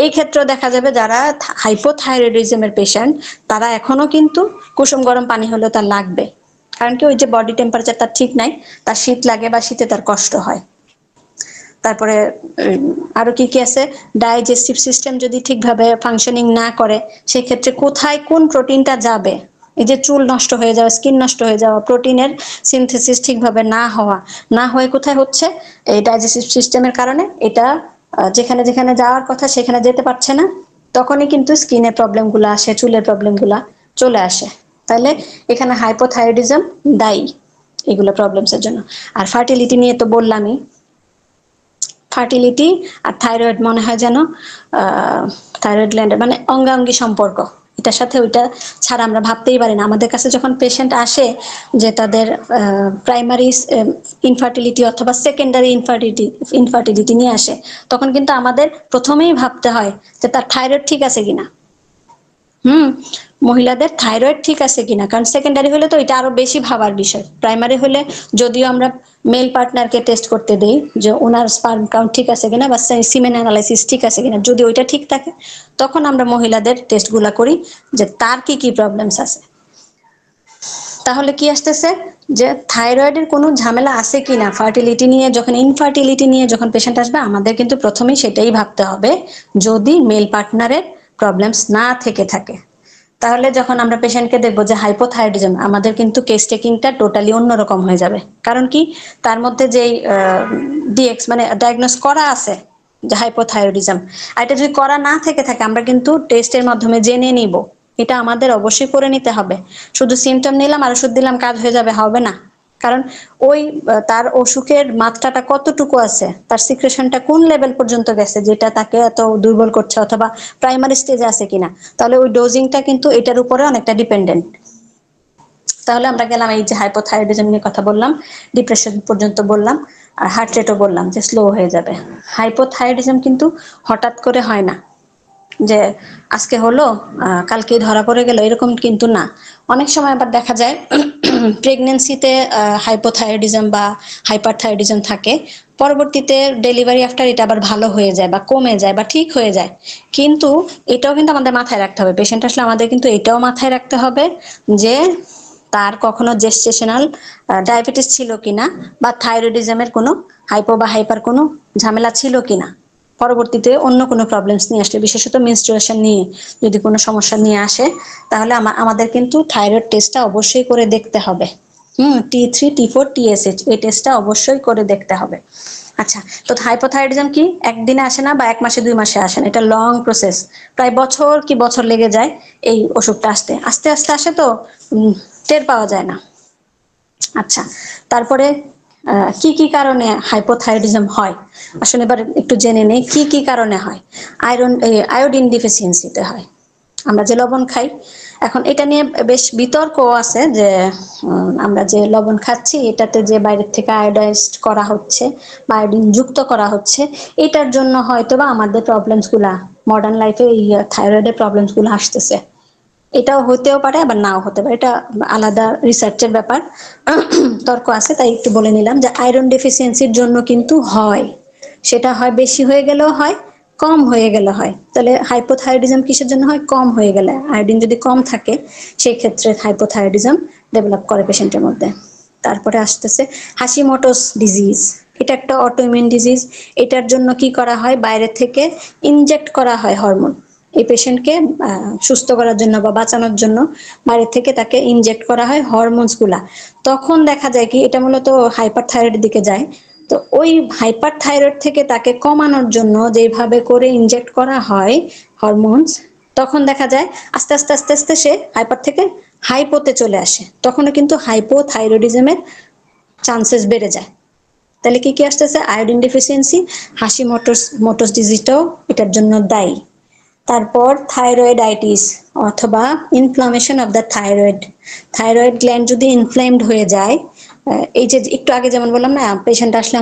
এই ক্ষেত্রে দেখা যাবে যারা হাইপোথাইরয়েডিজমের পেশেন্ট, তারা এখনো কিন্তু কুসুম গরম পানি হলেও তার লাগবে, কারণ কি ওই যে বডি টেম্পারেচার তার ঠিক নাই, তার শীত লাগে বা শীতে তার কষ্ট হয়। তারপরে আরো কি কি আছে? ডাইজেস্টিভ সিস্টেম যদি ঠিকভাবে ফাংশনিং না করে, সেক্ষেত্রে কোথায় কোন প্রোটিনটা যাবে, এই যে চুল নষ্ট হয়ে যাওয়া, স্কিন নষ্ট হয়ে যাওয়া, প্রোটিনের সিনথেসিস ঠিকভাবে না হয়ে কোথায় হচ্ছে? এই ডাইজেস্টিভ সিস্টেমের কারণে। এটা যেখানে যেখানে যাওয়ার কথা সেখানে যেতে পারছে না, তখনই কিন্তু স্কিনের প্রবলেমগুলো আসে, চুলের প্রবলেমগুলো চলে আসে। তাহলে এখানে হাইপোথাইরয়েডিজম দায়ী এগুলো প্রবলেমসের জন্য। আর ফার্টিলিটি নিয়ে তো বললামই, ফার্টিলিটি আর থাইরয়েড মনে হয় যেন থাইরয়েড গ্ল্যান্ডের মানে অঙ্গাঙ্গি সম্পর্ক, এটার সাথে ওইটা ছাড়া আমরা ভাবতেই পারি না। আমাদের কাছে যখন পেশেন্ট আসে যে তাদের প্রাইমারি ইনফার্টিলিটি অথবা সেকেন্ডারি ইনফার্টিলিটি নিয়ে আসে, তখন কিন্তু আমাদের প্রথমেই ভাবতে হয় যে তার থাইরয়েড ঠিক আছে কিনা। মহিলাদের থাইরয়েড ঠিক আছে কিনা, কারণ সেকেন্ডারি হলে তো এটা আরো বেশি ভাবার বিষয়। প্রাইমারি হলে যদিও আমরা মেল পার্টনারকে টেস্ট করতে দেই যে ওনার স্পার্ম কাউন্ট ঠিক আছে কিনা বা সিমেন অ্যানালাইসিস ঠিক আছে কিনা, যদি ওইটা ঠিক থাকে তখন আমরা মহিলাদের টেস্টগুলা করি যে তার কি কি প্রবলেমস আছে। তাহলে কি আসতেছে যে থাইরয়েডের কোনো ঝামেলা আছে কিনা ফার্টিলিটি নিয়ে, যখন ইনফার্টিলিটি নিয়ে যখন পেশেন্ট আসবে, আমাদের কিন্তু প্রথমেই সেটাই ভাবতে হবে, যদি মেল পার্টনারের প্রবলেমস না থেকে থাকে। তাহলে যখন আমরা পেশেন্টকে দেখবো যে হাইপোথাইরয়েডিজম, আমাদের কিন্তু কেস টেকিংটা টোটালি অন্যরকম হয়ে যাবে। কারণ কি, তার মধ্যে যেই ডিএক্স মানে ডায়াগনোস করা আছে যে হাইপোথাইরয়েডিজম, আর এটা যদি করা না থেকে থাকে, আমরা কিন্তু টেস্টের মাধ্যমে জেনে নিব। এটা আমাদের অবশ্যই করে নিতে হবে। শুধু সিমটম নিলাম আর ওষুধ দিলাম কাজ হয়ে যাবে, হবে না। কারণ ওই তার অসুখের মাত্রাটা কতটুকু আছে, তার সিক্রেশনটা কোন লেভেল পর্যন্ত গেছে যেটা তাকে এত দুর্বল করছে, অথবা প্রাইমারি স্টেজে আছে কিনা, তাহলে ওই ডোজিংটা কিন্তু এটার উপরে অনেকটা ডিপেন্ডেন্ট। তাহলে আমরা গেলাম এই যে হাইপোথাইরয়েডিজম নিয়ে কথা বললাম, ডিপ্রেশন পর্যন্ত বললাম, আর হার্ট রেটও বললাম যে স্লো হয়ে যাবে। হাইপোথাইরয়েডিজম কিন্তু হঠাৎ করে হয় না যে আজকে হলো কালকে ধরা পড়ে গেল, এরকম কিন্তু না। অনেক সময় আবার দেখা যায় প্রেগনেন্সিতে হাইপোথাইরয়েডিজম বা হাইপারথাইরয়েডিজম থাকে, পরবর্তীতে ডেলিভারি আফটার এটা আবার ভালো হয়ে যায় বা কমে যায় বা ঠিক হয়ে যায়। কিন্তু এটাও কিন্তু আমাদের মাথায় রাখতে হবে, পেশেন্ট আসলে আমাদের কিন্তু এটাও মাথায় রাখতে হবে যে তার কখনো জেস্টেশনাল ডায়াবেটিস ছিল কিনা, বা থাইরয়েডিজমের কোনো হাইপো বা হাইপার কোনো ঝামেলা ছিল কিনা, পরবর্তীতে অন্য কোনো প্রবলেমস নিয়ে আসলে, বিশেষত মেনস্ট্রুয়েশন নিয়ে যদি কোনো সমস্যা নিয়ে আসে, তাহলে আমাদের কিন্তু থাইরয়েড টেস্টটা অবশ্যই করে দেখতে হবে। T3, T4, TSH এই টেস্টটা অবশ্যই করে দেখতে হবে। আচ্ছা, তো হাইপোথাইরয়েডিজম কি একদিনে আসে না বা 1 মাসে 2 মাসে আসে না, এটা লং প্রসেস, প্রায় বছর কি বছর লেগে যায় এই অসুখটা আসতে, আস্তে আস্তে আসে, তো টের পাওয়া যায় না। আচ্ছা, তারপরে কি কি কারণে হাইপোথাইরয়েডিজম হয়, আসলে এবার একটু জেনে নেই কি কি কারণে হয়। আয়োডিন ডিফিসিয়েন্সিতে হয়, আমরা যে লবণ খাই। এখন এটা নিয়ে বেশ বিতর্ক আছে যে আমরা যে লবণ খাচ্ছি এটাতে যে বাইরের থেকে আয়োডাইজড করা হচ্ছে বা আয়োডিন যুক্ত করা হচ্ছে, এটার জন্য হয়তো বা আমাদের প্রবলেমস গুলা মডার্ন লাইফে এই থাইরয়েডের প্রবলেমস গুলো আসতেছে। এটাও হতেও পারে, আবার নাও হতে পারে, এটা আলাদা রিসার্চের ব্যাপার, তর্ক আছে, তাই একটু বলে নিলাম যে আয়রন ডেফিসিয়েন্সির জন্য কিন্তু হয়, সেটা হয় বেশি হয়ে গেলেও হয়, কম হয়ে গেলে হয়। তাহলে হাইপোথাইরয়েডিজম কিসের জন্য হয়? কম হয়ে গেলে, আয়োডিন যদি কম থাকে সেই ক্ষেত্রে হাইপোথাইরয়েডিজম ডেভেলপ করে পেশেন্টের মধ্যে। তারপরে আসতেছে হাশিমোটোস ডিজিজ, এটা একটা অটোইমিউন ডিজিজ। এটার জন্য কি করা হয়, বাইরে থেকে ইনজেক্ট করা হয় হরমোন, এই পেশেন্টকে সুস্থ করার জন্য বা বাঁচানোর জন্য বাইরে থেকে তাকে ইনজেক্ট করা হয় হরমোনস গুলা। তখন দেখা যায় কি এটা মূলত হাইপার থাইরয়েডের দিকে যায়। তো ওই হাইপার থাইরয়েড থেকে তাকে কমানোর জন্য যেভাবে করে ইনজেক্ট করা হয় হরমোনস, তখন দেখা যায় আস্তে আস্তে আস্তে আস্তে সে হাইপার থেকে হাইপোতে চলে আসে, তখনও কিন্তু হাইপোথাইরয়েডিজমের চান্সেস বেড়ে যায়। তাহলে কি কি আসতেছে? আয়োডিন ডেফিসিয়েন্সি, মোটোস ডিজিজটাও এটার জন্য দায়ী। তারপর থাইরয়েডাইটিস অথবা inflammation of the thyroid, thyroid gland যদি ইনফ্লেমড হয়ে যায়, এই যে একটু আগে যেমন বললাম না, পেশেন্ট আসলে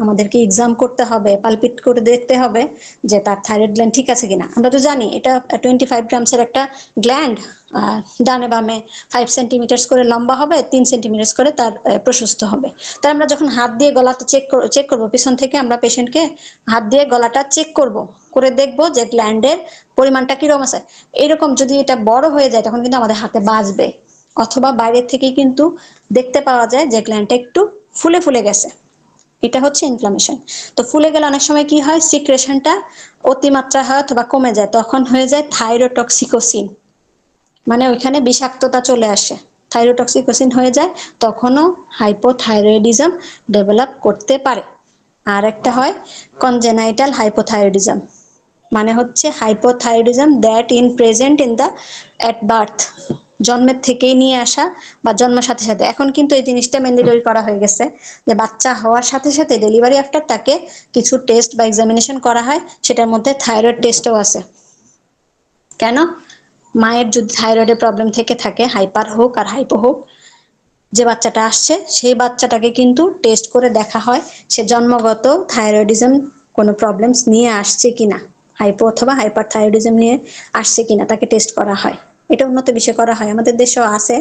আমাদেরকে এক্সাম করতে হবে, পালপিট করে দেখতে হবে যে তার থাইরয়েড গ্ল্যান্ড ঠিক আছে কিনা। আমরা তো জানি এটা 25 গ্রামসের একটা গ্ল্যান্ড, ডানে বামে 5 সেন্টিমিটার করে লম্বা হবে, 3 সেন্টিমিটার করে তার প্রশস্ত হবে। তাই আমরা যখন হাত দিয়ে গলাটা চেক করবো, পিছন থেকে আমরা পেশেন্টকে হাত দিয়ে গলাটা চেক করব, করে দেখবো যে গ্ল্যান্ডের পরিমাণটা কিরকম আছে। এরকম যদি এটা বড় হয়ে যায় তখন কিন্তু আমাদের হাতে বাজবে, অথবা বাইরের থেকে কিন্তু দেখতে পাওয়া যায় যে গ্ল্যান্ডটা একটু ফুলে ফুলে গেছে, এটা হচ্ছে ইনফ্লামেশন। তো ফুলে গেলে অনেক সময় কি হয়, সিক্রেশনটা অতিমাত্রা হয় অথবা কমে যায়, তখন হয়ে যায় থাইরোটক্সিকোসিন, মানে ওইখানে বিষাক্ততা চলে আসে, থাইরোটক্সিকোসিন হয়ে যায়, তখনও হাইপোথাইরয়েডিজম ডেভেলপ করতে পারে। আর একটা হয় কনজেনাইটাল হাইপোথাইরয়েডিজম, মানে হচ্ছে hypothyroidism that in present in the at birth, জন্মের থেকেই নিয়ে আসা বা জন্মের সাথে সাথে। এখন কিন্তু এই জিনিসটা ম্যান্ডেটরি করা হয়ে গেছে যে বাচ্চা হওয়ার সাথে সাথে ডেলিভারি আফটার তাকে কিছু টেস্ট বা এক্সামিনেশন করা হয়, সেটার মধ্যে থাইরয়েড টেস্টও আছে। কেন? মায়ের যদি থাইরয়েডের প্রবলেম থেকে থাকে, হাইপার হোক আর হাইপো হোক, যে বাচ্চাটা আসছে সেই বাচ্চাটাকে কিন্তু টেস্ট করে দেখা হয় সে জন্মগত থাইরয়েডিজম কোনো প্রবলেমস নিয়ে আসছে কিনা, হাইপো অথবা হাইপার থাইরয়েডিজম নিয়ে আসছে কিনা তাকে টেস্ট করা হয়। এটা উন্নত বিষয় করা হয়, আমাদের দেশেও আছে,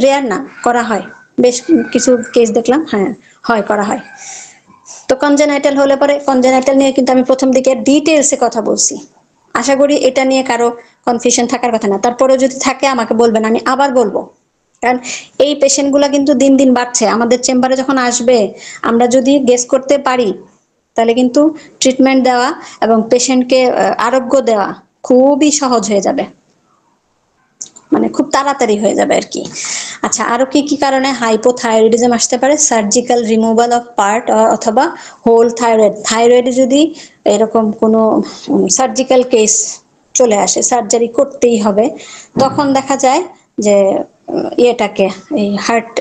রেয়ার না, করা হয়, বেশ কিছু কেস দেখলাম, হ্যাঁ হয়, করা হয়। তো কনজেনাইটাল হলে পরে, কনজেনাইটাল নিয়ে কিন্তু আমি প্রথম দিকে ডিটেলসে কথা বলছি, আশা করি এটা নিয়ে কারো কনফিউশন থাকার কথা না। তারপরে যদি থাকে আমাকে বলবেন, আমি আবার বলবো, কারণ এই পেশেন্ট গুলা কিন্তু দিন দিন বাড়ছে। আমাদের চেম্বারে যখন আসবে, আমরা যদি গেস করতে পারি তাহলে কিন্তু ট্রিটমেন্ট দেওয়া এবং পেশেন্টকে আরোগ্য দেওয়া খুবই সহজ হয়ে যাবে, মানে খুব তাড়াতাড়ি হয়ে যাবে আর কি। আচ্ছা, আরো কি কি কারণে হাইপোথাইরয়েডিজম আসতে পারে? সার্জিক্যাল রিমুভাল অফ পার্ট অথবা হোল থাইরয়েড, থাইরয়েডে যদি এরকম কোনো সার্জিক্যাল কেস চলে আসে, সার্জারি করতেই হবে, তখন দেখা যায় যে ইয়েটাকে,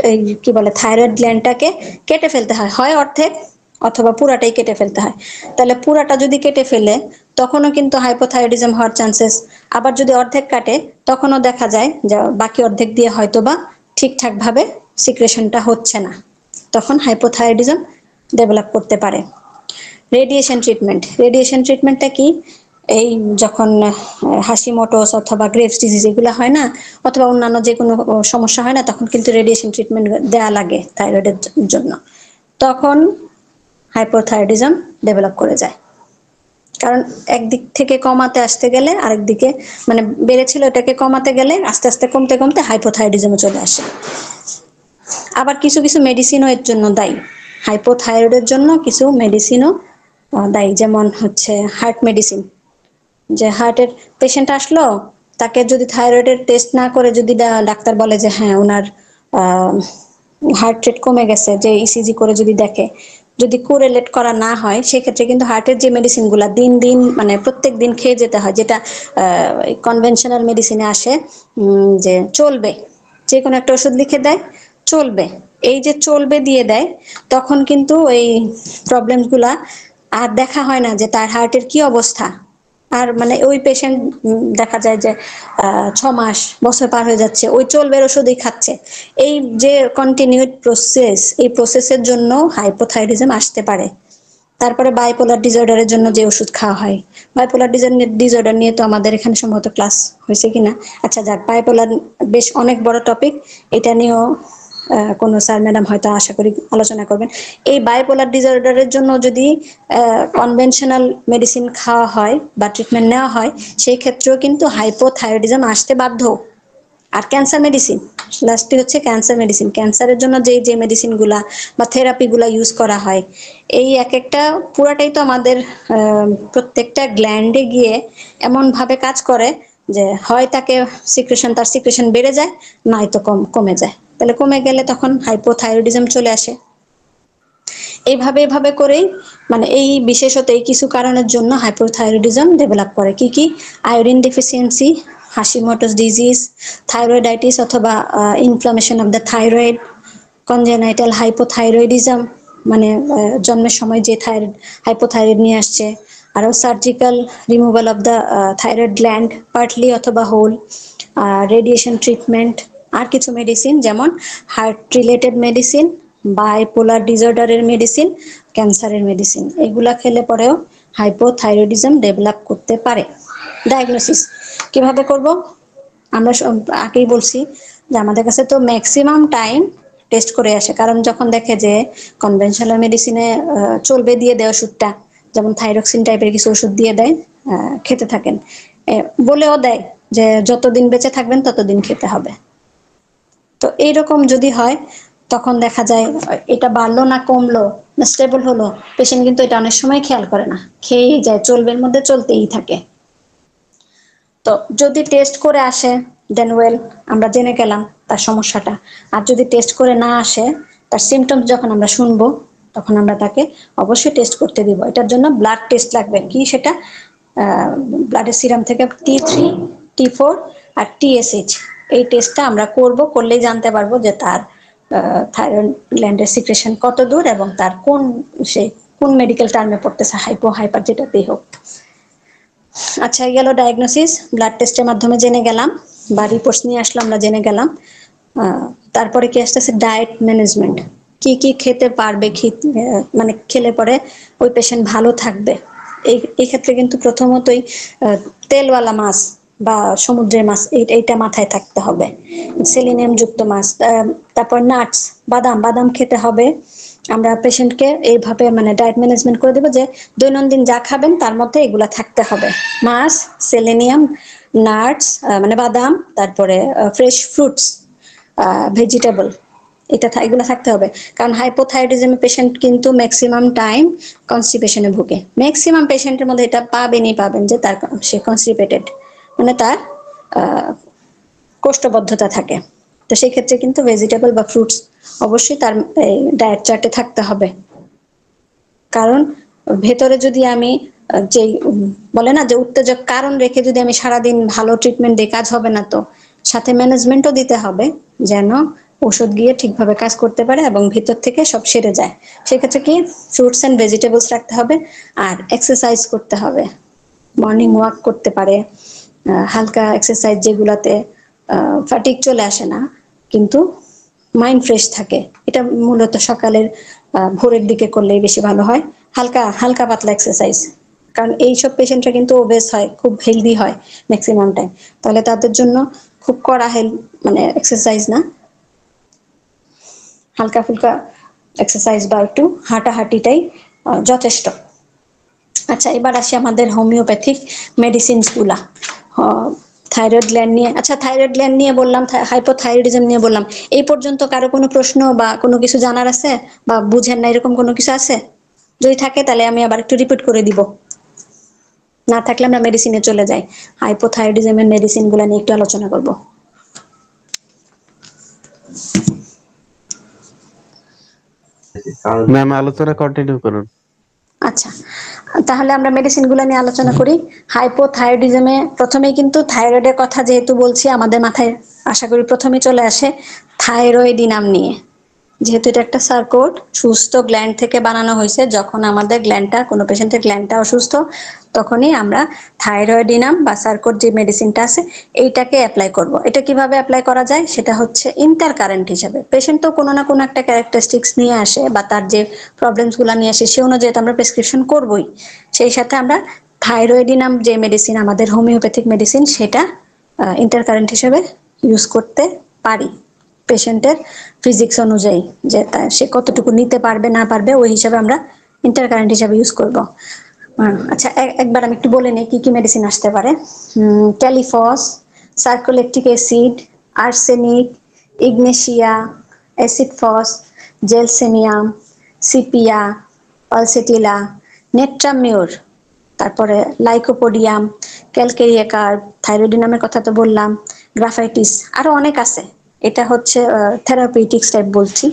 এই কি বলে, থাইরয়েড গ্ল্যান্ডটাকে কেটে ফেলতে হয়, হয় অর্ধেক অথবা পুরাটাই কেটে ফেলতে হয়। তাহলে পুরাটা যদি কেটে ফেলে তখনও কিন্তু হাইপোথাইরয়েডিজম হওয়ার চান্সেস, আবার যদি অর্ধেক কাটে তখনও দেখা যায় যে বাকি অর্ধেক দিয়ে হয়তোবা ঠিকঠাক ভাবে সিক্রেশনটা হচ্ছে না, তখন হাইপোথাইরয়েডিজম ডেভেলপ করতে পারে। রেডিয়েশন ট্রিটমেন্ট, রেডিয়েশন ট্রিটমেন্টটা কি? এই যখন হাশিমোটোস অথবা গ্রেভস ডিজিজ এগুলো হয় না, অথবা অন্যান্য যে কোনো সমস্যা হয় না, তখন কিন্তু রেডিয়েশন ট্রিটমেন্ট দেয়া লাগে থাইরয়েডের জন্য, তখন হাইপোথাইরয়েডিজম ডেভেলপ করে যায়। কারণ একদিক থেকে কমাতে আসতে গেলে আরেক দিকে মানে বেড়েছিল, এটাকে কমাতে গেলে আস্তে আস্তে কমতে কমতে হাইপোথাইরয়েডিজমে চলে আসে। আবার কিছু কিছু মেডিসিনও এর জন্য দায়ী। হাইপোথাইরয়েডের জন্য কিছু মেডিসিনও দায়ী, যেমন হচ্ছে হার্ট মেডিসিন। যে হার্টের পেশেন্ট আসলো, তাকে যদি থাইরয়েডের টেস্ট না করে যদি ডাক্তার বলে যে হ্যাঁ ওনার হার্ট রেট কমে গেছে, যে ইসিজি করে যদি দেখে, যদি কোরিলেট করা না হয়, সেক্ষেত্রে কিন্তু হার্টের যে মেডিসিনগুলো দিন দিন মানে প্রত্যেক দিন খেয়ে যেতে হয়, যেটা কনভেনশনাল মেডিসিনে আসে যে চলবে, যে কোনো একটা ওষুধ লিখে দেয় চলবে, এই যে চলবে দিয়ে দেয়, তখন কিন্তু এই প্রবলেমগুলা আর দেখা হয় না যে তার হার্টের কি অবস্থা। আর মানে ওই পেশেন্ট দেখা যায় যে 6 মাস বছর পার হয়ে যাচ্ছে ওই চলবে ওষুধই খাচ্ছে। এই যে কন্টিনিউড প্রসেস, এই প্রসেসের জন্য হাইপোথাইরয়েডিজম আসতে পারে। তারপরে বাইপোলার ডিসঅর্ডারের জন্য যে ওষুধ খাওয়া হয়, বাইপোলার ডিসঅর্ডার নিয়ে তো আমাদের এখানে সম্ভবত ক্লাস হয়েছে কিনা, আচ্ছা যাক, বাইপোলার বেশ অনেক বড় টপিক, এটা নিয়েও কোনো স্যার ম্যাডাম হয়তো আশা করি আলোচনা করবেন। এই বাইপোলার ডিসঅর্ডারের জন্য যদি কনভেনশনাল মেডিসিন খাওয়া হয় বা ট্রিটমেন্ট নেওয়া হয়, সেই ক্ষেত্রেও কিন্তু হাইপোথাইরয়েডিজম আসতে বাধ্য। আর ক্যান্সার মেডিসিন, লাস্টে হচ্ছে ক্যান্সার মেডিসিন, ক্যান্সারের জন্য যে যে মেডিসিনগুলা বা থেরাপিগুলা ইউজ করা হয়, এই এক একটা পুরাটাই তো আমাদের প্রত্যেকটা গ্ল্যান্ডে গিয়ে এমনভাবে কাজ করে যে হয় তাকে তার সিক্রেশন বেড়ে যায়, নয়তো কমে যায়। তাহলে কমে গেলে তখন হাইপোথাইরয়েডিজম চলে আসে। এইভাবে এভাবে করেই মানে এই বিশেষত এই কিছু কারণের জন্য হাইপোথাইরয়েডিজম ডেভেলপ করে। কি কি? Iodine deficiency, Hashimoto's disease, thyroiditis অথবা inflammation of the thyroid, congenital hypothyroidism মানে জন্মের সময় যে হাইপোথাইরয়েড নিয়ে আসছে, আরও surgical removal of the thyroid gland partly অথবা হোল, রেডিয়েশন ট্রিটমেন্ট, আর কিছু মেডিসিন যেমন হার্ট রিলেটেড মেডিসিন, বাইপোলার ডিসঅর্ডারের মেডিসিন, ক্যান্সারের মেডিসিন, এগুলা খেলে পরেও হাইপোথাইরয়েডিজম ডেভেলপ করতে পারে। ডায়াগনোসিস কিভাবে করব? আমরা আগেই বলছি যে আমাদের কাছে তো ম্যাক্সিমাম টাইম টেস্ট করে আসে, কারণ যখন দেখে যে কনভেনশনাল মেডিসিনে চলবে দিয়ে দেয় ওষুধটা, যেমন থাইরক্সিন টাইপের কিছু ওষুধ দিয়ে দেয়, খেতে থাকেন, বলেও দেয় যে যতদিন বেঁচে থাকবেন ততদিন খেতে হবে। তো এইরকম যদি হয়, তখন দেখা যায় এটা বাড়লো না কমলো না স্টেবল হলো, পেশেন্ট কিন্তু এটা অনেক সময় খেয়াল করে না, খেয়েই যায়, চলবের মধ্যে চলতেই থাকে। তো যদি টেস্ট করে আসে দেন ওয়েল, আমরা জেনে গেলাম তার সমস্যাটা। আর যদি টেস্ট করে না আসে, তার সিমটমস যখন আমরা শুনবো, তখন আমরা তাকে অবশ্যই টেস্ট করতে দিব। এটার জন্য ব্লাড টেস্ট লাগবে। কি সেটা? ব্লাডের সিরাম থেকে T3, T4 আর TSH, এই টেস্টটা আমরা করব, করলেই জানতে পারবো যে তার থাইরয়েড গ্ল্যান্ডের সিক্রেশন কত দূর এবং তার কোন মেডিকেল টার্মে পড়তেছে, হাইপো হাইপার যেটাতেই হোক। আচ্ছা, গেল ডায়াগনোসিস, ব্লাড টেস্টের মাধ্যমে জেনে গেলাম বা রিপোর্টস নিয়ে আসলো, আমরা জেনে গেলাম। তারপরে কি আসতেছে? Diet management. কি কি খেতে পারবে, মানে খেলে পরে ওই পেশেন্ট ভালো থাকবে। এই ক্ষেত্রে কিন্তু প্রথমতই তেলওয়ালা মাছ বা সমুদ্রের মাছ এইটা মাথায় থাকতে হবে, সেলিনিয়াম যুক্ত মাছ। তারপর নাটস, বাদাম খেতে হবে। আমরা পেশেন্টকে এইভাবে মানে ডায়েট ম্যানেজমেন্ট করে দেবো যে দৈনন্দিন যা খাবেন তার মধ্যে এগুলা থাকতে হবে, মাছ, সেলেনিয়াম, নাটস মানে বাদাম, তারপরে ফ্রেশ ফ্রুটস, ভেজিটেবল, এগুলো থাকতে হবে। কারণ হাইপোথাইরয়েডিজম পেশেন্ট কিন্তু ম্যাক্সিমাম টাইম কনস্টিপেশনে ভুগে। ম্যাক্সিমাম পেশেন্টের মধ্যে এটা পাবেন যে সে কনস্টিপেটেড, মানে তার কোষ্ঠবদ্ধতা থাকে। তো সেই ক্ষেত্রে কিন্তু ভেজিটেবল বা ফ্রুটস অবশ্যই তার ডায়েট চার্টে থাকতে হবে। কারণ ভেতরে যদি আমি যে বলে না যে উত্তেজক কারণ রেখে যদি আমি সারাদিন ভালো ট্রিটমেন্ট দিই, কাজ হবে না। তো সাথে ম্যানেজমেন্টও দিতে হবে যেন ওষুধ গিয়ে ঠিকভাবে কাজ করতে পারে এবং ভিতর থেকে সব সেরে যায়। সেক্ষেত্রে কি ফ্রুটস অ্যান্ড ভেজিটেবলস রাখতে হবে, আর এক্সারসাইজ করতে হবে। মর্নিং ওয়াক করতে পারে, হালকা এক্সারসাইজ যেগুলাতে ফ্যাটিক চলে আসে না কিন্তু মাইন্ড ফ্রেশ থাকে। এটা মূলত সকালের ভোরের দিকে করলেই বেশি ভালো হয়। হালকা পাতলা এক্সারসাইজ, কারণ এইসব পেশেন্টরা কিন্তু ওবেস হয়, খুব হেলদি হয় ম্যাক্সিমাম টাইম। তাহলে তাদের জন্য খুব কড়া মানে এক্সারসাইজ না, হালকা ফুলকা এক্সারসাইজ বা একটু হাঁটাহাঁটিটাই যথেষ্ট। আচ্ছা, এবার আসি আমাদের হোমিওপ্যাথিক মেডিসিনস গুলা। থাইরয়েড গ্ল্যান্ড নিয়ে, আচ্ছা থাইরয়েড গ্ল্যান্ড নিয়ে বললাম, হাইপোথাইরয়েডিজম নিয়ে বললাম। এই পর্যন্ত কারো কোনো প্রশ্ন বা কোনো কিছু জানার আছে বা বুঝেন না এরকম কোনো কিছু আছে? যদি থাকে তাহলে আমি আবার একটু রিপিট করে দিব, না থাকলে আমরা মেডিসিনে চলে যাই। হাইপোথাইরয়েডিজমের মেডিসিন গুলা নিয়ে একটু আলোচনা করব। ম্যাম আলোচনা কন্টিনিউ করুন। আচ্ছা, তাহলে আমরা মেডিসিন গুলো নিয়ে আলোচনা করি। হাইপোথাইরয়েডিজমে প্রথমেই কিন্তু থাইরয়েডের কথা যেহেতু বলছি, আমাদের মাথায় আশা করি প্রথমেই চলে আসে থাইরয়েডিনাম নিয়ে। যেহেতু এটা একটা সার্কিট, সুস্থ গ্ল্যান্ড থেকে বানানো হয়েছে, যখন আমাদের গ্ল্যান্ডটা, কোনো পেশেন্টের গ্ল্যান্ডটা অসুস্থ, তখনই আমরা থাইরয়েডিনাম বা সার্কিট যে মেডিসিনটা আছে এইটাকে অ্যাপ্লাই করব। এটা কিভাবে অ্যাপ্লাই করা যায়, সেটা হচ্ছে ইন্টার কারেন্ট হিসাবে। পেশেন্ট তো কোনো না কোনো একটা ক্যারেক্টারিস্টিক্স নিয়ে আসে বা তার যে প্রবলেমসগুলো নিয়ে আসে সে অনুযায়ী তো আমরা প্রেসক্রিপশন করবই। সেই সাথে আমরা থাইরয়েডিনাম যে মেডিসিন, আমাদের হোমিওপ্যাথিক মেডিসিন, সেটা ইন্টার কারেন্ট হিসেবে ইউজ করতে পারি পেশেন্টের ফিজিক্স অনুযায়ী, যে সে কতটুকু নিতে পারবে না পারবে ওই হিসাবে আমরা ইন্টার কারেন্ট হিসাবে ইউজ করব। আচ্ছা, একবার আমি একটু বলে নিই কি কি মেডিসিন আসতে পারে। Kali phos, sarcolactic acid, arsenic, ignatia, acid phos, gelsemium, sepia, pulsatilla, natrum mur, তারপরে লাইকোপোডিয়াম, ক্যালকেরিয়া কার্ব, থাইরয়েডিনামের কথা তো বললাম, গ্রাফাইটিস, আরো অনেক আছে। এটা হচ্ছে থেরাপিউটিক্স টাইপ বলছি।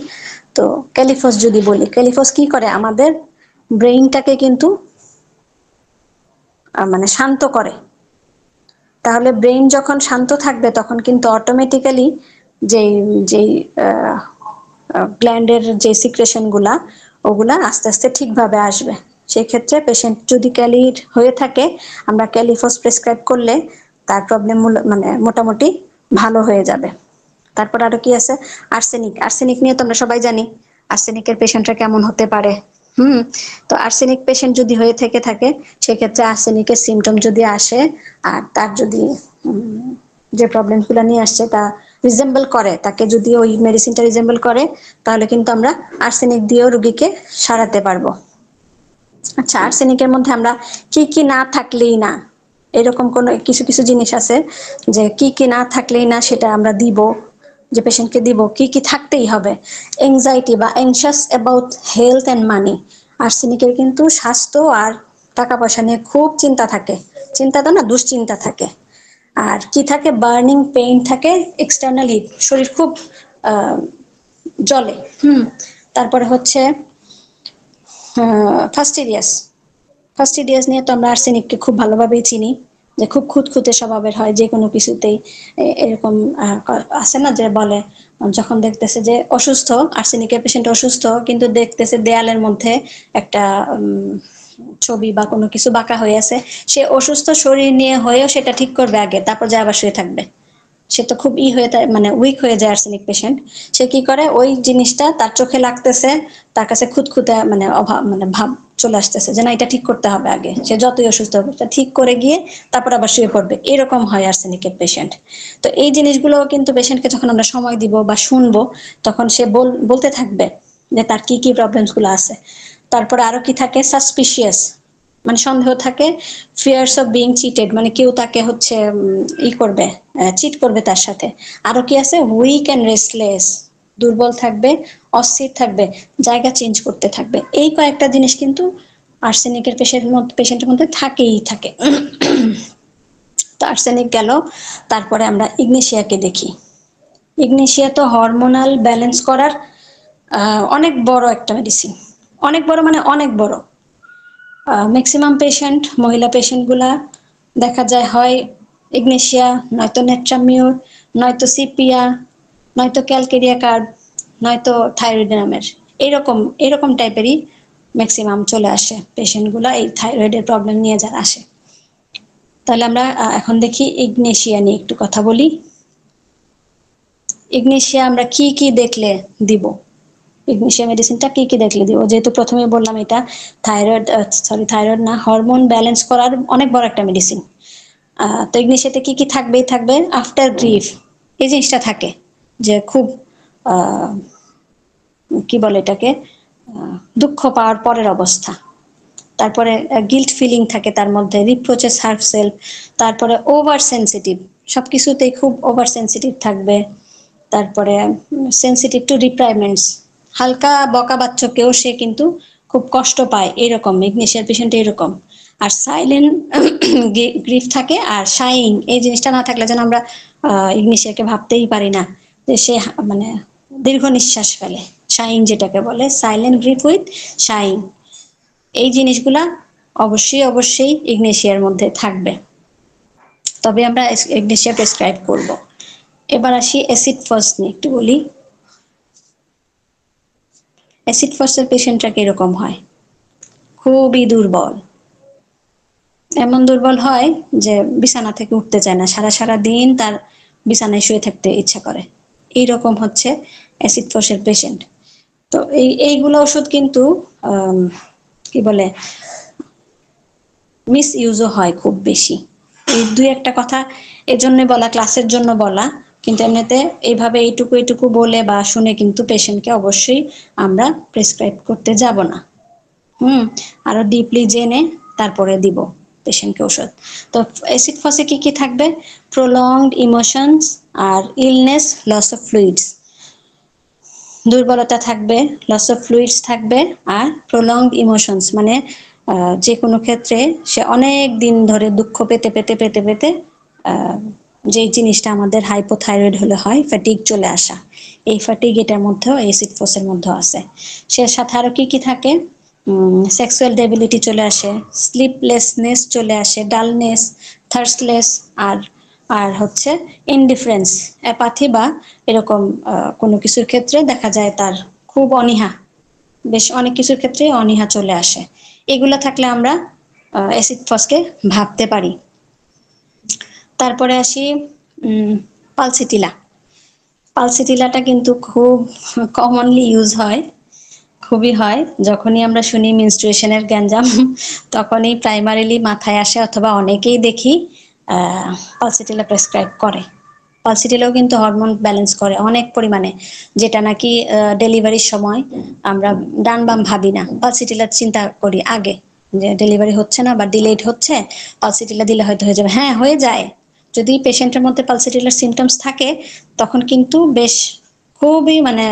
তো ক্যালিফস যদি বলি, ক্যালিফস কি করে, আমাদের ব্রেইনটাকে কিন্তু মানে শান্ত করে। তাহলে ব্রেইন যখন শান্ত থাকবে তখন কিন্তু অটোমেটিক্যালি যেই যেই গ্ল্যান্ডের যে সিক্রেশন গুলা, ওগুলা আস্তে আস্তে ঠিকভাবে আসবে। সেই ক্ষেত্রে পেশেন্ট যদি ক্যালিড হয়ে থাকে, আমরা ক্যালিফস প্রেসক্রাইব করলে তার প্রবলেম মানে মোটামুটি ভালো হয়ে যাবে। তারপর আরো কি আছে, আর্সেনিক। আর্সেনিক নিয়ে তো আমরা সবাই জানি আর্সেনিকের পেশেন্টরা কেমন হতে পারে। তো আর্সেনিক পেশেন্ট যদি হয়ে থেকে থাকে, সেক্ষেত্রে আর্সেনিকের সিমটম যদি আসে আর তার যদি যে প্রবলেমগুলো নিয়ে আসছে তা রিজেম্বল করে, তাকে যদি ওই মেডিসিনটা রিজেম্বল করে, তাহলে কিন্তু আমরা আর্সেনিক দিয়েও রোগীকে সারাতে পারবো। আচ্ছা, আর্সেনিকের মধ্যে আমরা কি কি না থাকলেই না, এরকম কোনো কিছু কিছু জিনিস আছে যে কি কি না থাকলেই না সেটা আমরা দিব, যে পেশেন্টকে দিব, কি কি থাকতেই হবে। এংজাইটি বা anxious about health and money. আর্সেনিকের কিন্তু স্বাস্থ্য আর টাকা পয়সা নিয়ে খুব চিন্তা থাকে। চিন্তা তো না, দুশ্চিন্তা থাকে। আর কি থাকে, বার্নিং পেইন থাকে, এক্সটার্নাল হিট, শরীর খুব জ্বলে। তারপরে হচ্ছে ফাস্টিডিয়াস। ফাস্টিডিয়াস নিয়ে তো আমরা আর্সেনিককে খুব ভালোভাবেই চিনি, যে খুব খুঁতখুঁতে স্বভাবের হয় যে কোনো কিছুতেই। এরকম আছে না যে বলে, যখন দেখতেছে যে অসুস্থ, আর্সেনিকের পেশেন্ট অসুস্থ, কিন্তু দেখতেছে দেয়ালের মধ্যে একটা ছবি বা কোনো কিছু বাঁকা হয়ে আছে, সে অসুস্থ শরীর নিয়ে হয়েও সেটা ঠিক করবে আগে, তারপর যা আবার শুয়ে থাকবে। সে তো খুব হয়ে মানে উইক হয়ে যায় আর্সেনিক পেশেন্ট। সে কি করে, ওই জিনিসটা তার চোখে লাগতেছে, তার কাছে খুঁতখুঁতে মানে অভাব মানে ভাব চলে আসতেছে যে না এটা ঠিক করতে হবে আগে, সে যতই অসুস্থ হবে ঠিক করে গিয়ে তারপর আবার শুয়ে পড়বে। এরকম হয় আর্সেনিকের পেশেন্ট। তো এই জিনিসগুলো কিন্তু পেশেন্টকে যখন আমরা সময় দিব বা শুনবো, তখন সে বলতে থাকবে যে তার কি কি প্রবলেমস গুলো আছে। তারপরে আরো কি থাকে, সাসপিশিয়াস, মানে সন্দেহ থাকে। ফিয়ার্স অফ বিং চিটেড, মানে কেউ তাকে হচ্ছে ই করবে, চিট করবে তার সাথে। আরো কি আছে, উইক অ্যান্ড রেস্টলেস, দুর্বল থাকবে, অস্থির থাকবে, জায়গা চেঞ্জ করতে থাকবে। এই কয়েকটা জিনিস কিন্তু আর্সেনিকের পেশেন্টের মধ্যে থাকেই থাকে। তো আর্সেনিক গেল, তারপরে আমরা ইগনেশিয়াকে দেখি। ইগনেশিয়া তো হরমোনাল ব্যালেন্স করার অনেক বড় একটা মেডিসিন। অনেক বড় মানে অনেক বড়। ম্যাক্সিমাম পেশেন্ট, মহিলা পেশেন্টগুলা দেখা যায় হয় ইগনেশিয়া, নয়তো নেট্রামিউর, নয়তো সিপিয়া, নয়তো ক্যালকেরিয়া কার্ব, নয়তো থাইরয়েডিনামের, এরকম এরকম টাইপেরই ম্যাক্সিমাম চলে আসে পেশেন্টগুলা এই থাইরয়েডের প্রবলেম নিয়ে যারা আসে। তাহলে আমরা এখন দেখি ইগনেশিয়া নিয়ে একটু কথা বলি। ইগনেশিয়া আমরা কি কি দেখলে দিব, ইগনেশিয়া মেডিসিনটা কি কি দেখলে দিব, যেহেতু প্রথমে বললাম এটা থাইরয়েড না, হরমোন ব্যালেন্স করার অনেক বড় একটা মেডিসিন। তো ইগনেশিয়াতে কি কি থাকবেই থাকবে, আফটার গ্রিফ এই জিনিসটা থাকে, যে খুব কি বলে এটাকে, দুঃখ পাওয়ার পরের অবস্থা। তারপরে গিল্ট ফিলিং থাকে তার মধ্যে, রিপ্রোচেস হার্ফ সেলফ, তারপরে ওভার সেন্সিটিভ, সবকিছুতেই খুব ওভার সেন্সিটিভ থাকবে। তারপরে সেন্সিটিভ টু রিপ্রাইমেন্টস, হালকা বকা বাচ্চাকেও সে কিন্তু খুব কষ্ট পায়, এরকম ইগনিশিয়ার পেশেন্ট এরকম। আর সাইলেন্ট গ্রিফ থাকে, আর শাইং এই জিনিসটা না থাকলে যেন আমরা ইগনিশিয়াকে ভাবতেই পারি না যে সে মানে দীর্ঘ নিঃশ্বাস ফেলে, শাইং যেটাকে বলে, সাইলেন্ট গ্রিফ উইথ শাইং, এই জিনিসগুলা অবশ্যই অবশ্যই ইগনিশিয়ার মধ্যে থাকবে, তবে আমরা ইগনিশিয়া প্রেসক্রাইব করব। এবার আসি অ্যাসিড ফার্স্ট নিয়ে একটু বলি। অ্যাসিড ফার্স্টের পেশেন্টরা কিরকম হয়? খুবই দুর্বল, এমন দুর্বল হয় যে বিছানা থেকে উঠতে চায় না, সারা সারা দিন তার বিছানায় শুয়ে থাকতে ইচ্ছা করে, এইরকম হচ্ছে অ্যাসিড ফার্স্টের পেশেন্ট। তো এইগুলো ওষুধ কিন্তু কি বলে মিস ইউজও হয় খুব বেশি। এই দুই একটা কথা এজন্য বলা, ক্লাসের জন্য বলা, কিন্তু এমনিতে এইভাবে এইটুকু এইটুকু বলে বা শুনে কিন্তু পেশেন্টকে অবশ্যই আমরা প্রেসক্রাইব করতে যাব না। আরো ডিপলি জেনে তারপরে দিব পেশেন্টকে ওষুধ। তো অ্যাসিড ফার্স্টে কি কি থাকবে? প্রলংড ইমোশনস আর ইলনেস, লস অফ ফ্লুইডস, দুর্বলতা থাকবে, লস অফ ফ্লুইডস থাকবে, আর প্রলংড ইমোশনস মানে যে কোনো ক্ষেত্রে সে অনেক দিন ধরে দুঃখ পেতে পেতে পেতে পেতে যে জিনিসটা আমাদের হাইপোথাইরয়েড হলে হয়, ফ্যাটিগ চলে আসা, এই ফ্যাটিগ এটার মধ্যেও অ্যাসিড ফার্স্টের মধ্যে আছে। সে সাথে আরো কি কি থাকে? সেক্সুয়াল ডেবিলিটি চলে আসে, স্লিপলেসনেস চলে আসে, ডালনেস, থার্স্টলেস, আর আর হচ্ছে ইনডিফারেন্স, অ্যাপাথি বা এরকম কোনো কিছুর ক্ষেত্রে দেখা যায় তার খুব অনীহা, বেশ অনেক কিছুর ক্ষেত্রে অনীহা চলে আসে। এগুলো থাকলে আমরা অ্যাসিড ফার্স্টকে ভাবতে পারি। তারপরে আসি পালসিটিলা। পালসিটিলাটা কিন্তু খুব কমনলি ইউজ হয়, খুবই হয়, যখনই আমরা শুনি মেনস্ট্রুয়েশনের গ্যাঞ্জাম তখনই প্রাইমারিলি মাথায় আসে, অথবা অনেকেই দেখি পালসিটিলা প্রেসক্রাইব করে। পালসিটিলাও কিন্তু হরমোন ব্যালেন্স করে অনেক পরিমাণে, যেটা নাকি ডেলিভারির সময় আমরা ডান বাম ভাবি না, পালসিটিলার চিন্তা করি আগে যে ডেলিভারি হচ্ছে না বা ডিলেড হচ্ছে, পালসিটিলা দিলে হয়তো হয়ে যাবে। হ্যাঁ, হয়ে যায়, যদি পেশেন্টের মধ্যে পালসিটিলার সিমটমস থাকে তখন কিন্তু বেশ খুবই মানে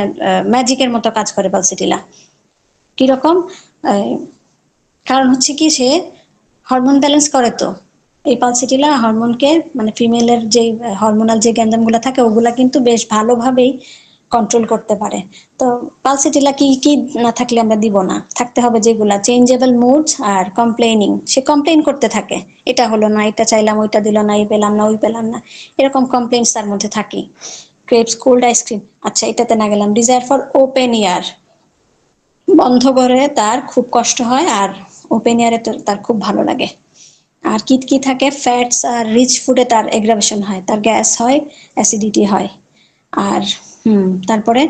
ম্যাজিকের মতো কাজ করে পালসিটিলা। কিরকম? কারণ হচ্ছে কি, সে হরমোন ব্যালেন্স করে। তো এই পালসিটিলা হরমোনকে মানে ফিমেলের যে হরমোনাল যে গ্যাঞ্জামগুলো থাকে ওগুলা কিন্তু বেশ ভালোভাবেই কন্ট্রোল করতে পারে। তো পালসিটিলা কি কি না থাকলে আমরা দিব না, থাকতে হবে যেগুলা চেঞ্জেবল মুডস আর কমপ্লেইনিং, সে কমপ্লেইন করতে থাকে, এটা হলো না, এটা চাইলাম, ওইটা দিল না, এই পেলাম না, ওই পেলাম না, এরকম কমপ্লেইনস তার মধ্যে থাকে। ক্রেপস, কোল্ড আইসক্রিম, আচ্ছা এটাতে না গেলাম। ডিজায়ার ফর ওপেন এয়ার, বন্ধ করে তার খুব কষ্ট হয়, আর ওপেন এয়ারে তার খুব ভালো লাগে। আর কি কি থাকে? ফ্যাটস আর রিচ ফুডে তার এগ্রাভেশন হয়, তার গ্যাস হয়, অ্যাসিডিটি হয়। আর তারপরে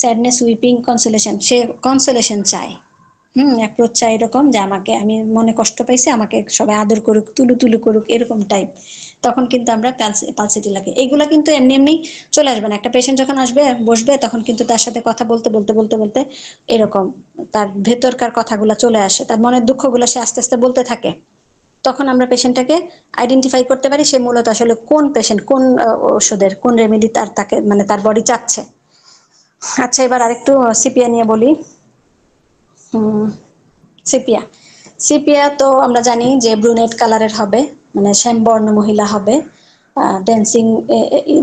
স্যাডনেস, উইপিং, কনসোলেশন, সে কনসোলেশন চায়, অ্যাপ্রোচ চাই এরকম যে আমাকে, আমি মনে কষ্ট পাইছি, আমাকে সবাই আদর করুক, তুলু তুলু করুক, এরকম টাইপ। তখন কিন্তু আমরা পালসিটিলাকে, এইগুলা কিন্তু এমনি এমনি চলে আসবে না। একটা পেশেন্ট যখন আসবে বসবে তখন কিন্তু তার সাথে কথা বলতে বলতে বলতে বলতে এরকম তার ভেতরকার কথাগুলো চলে আসে, তার মনের দুঃখগুলো সে আস্তে আস্তে বলতে থাকে। তখন আমরা পেশেন্টটাকে আইডেন্টিফাই করতে পারি সে মূলত আসলে কোন পেশেন্ট, কোন ওষুধের কোন রেমেডি তাকে মানে তার বডি চাচ্ছে। আচ্ছা, এবার আরেকটু সিপিয়া নিয়ে বলি। সিপিয়া, সিপিয়া তো আমরা জানি যে ব্রুনেট কালারের হবে, মানে শ্যামবর্ণ মহিলা হবে, ড্যান্সিং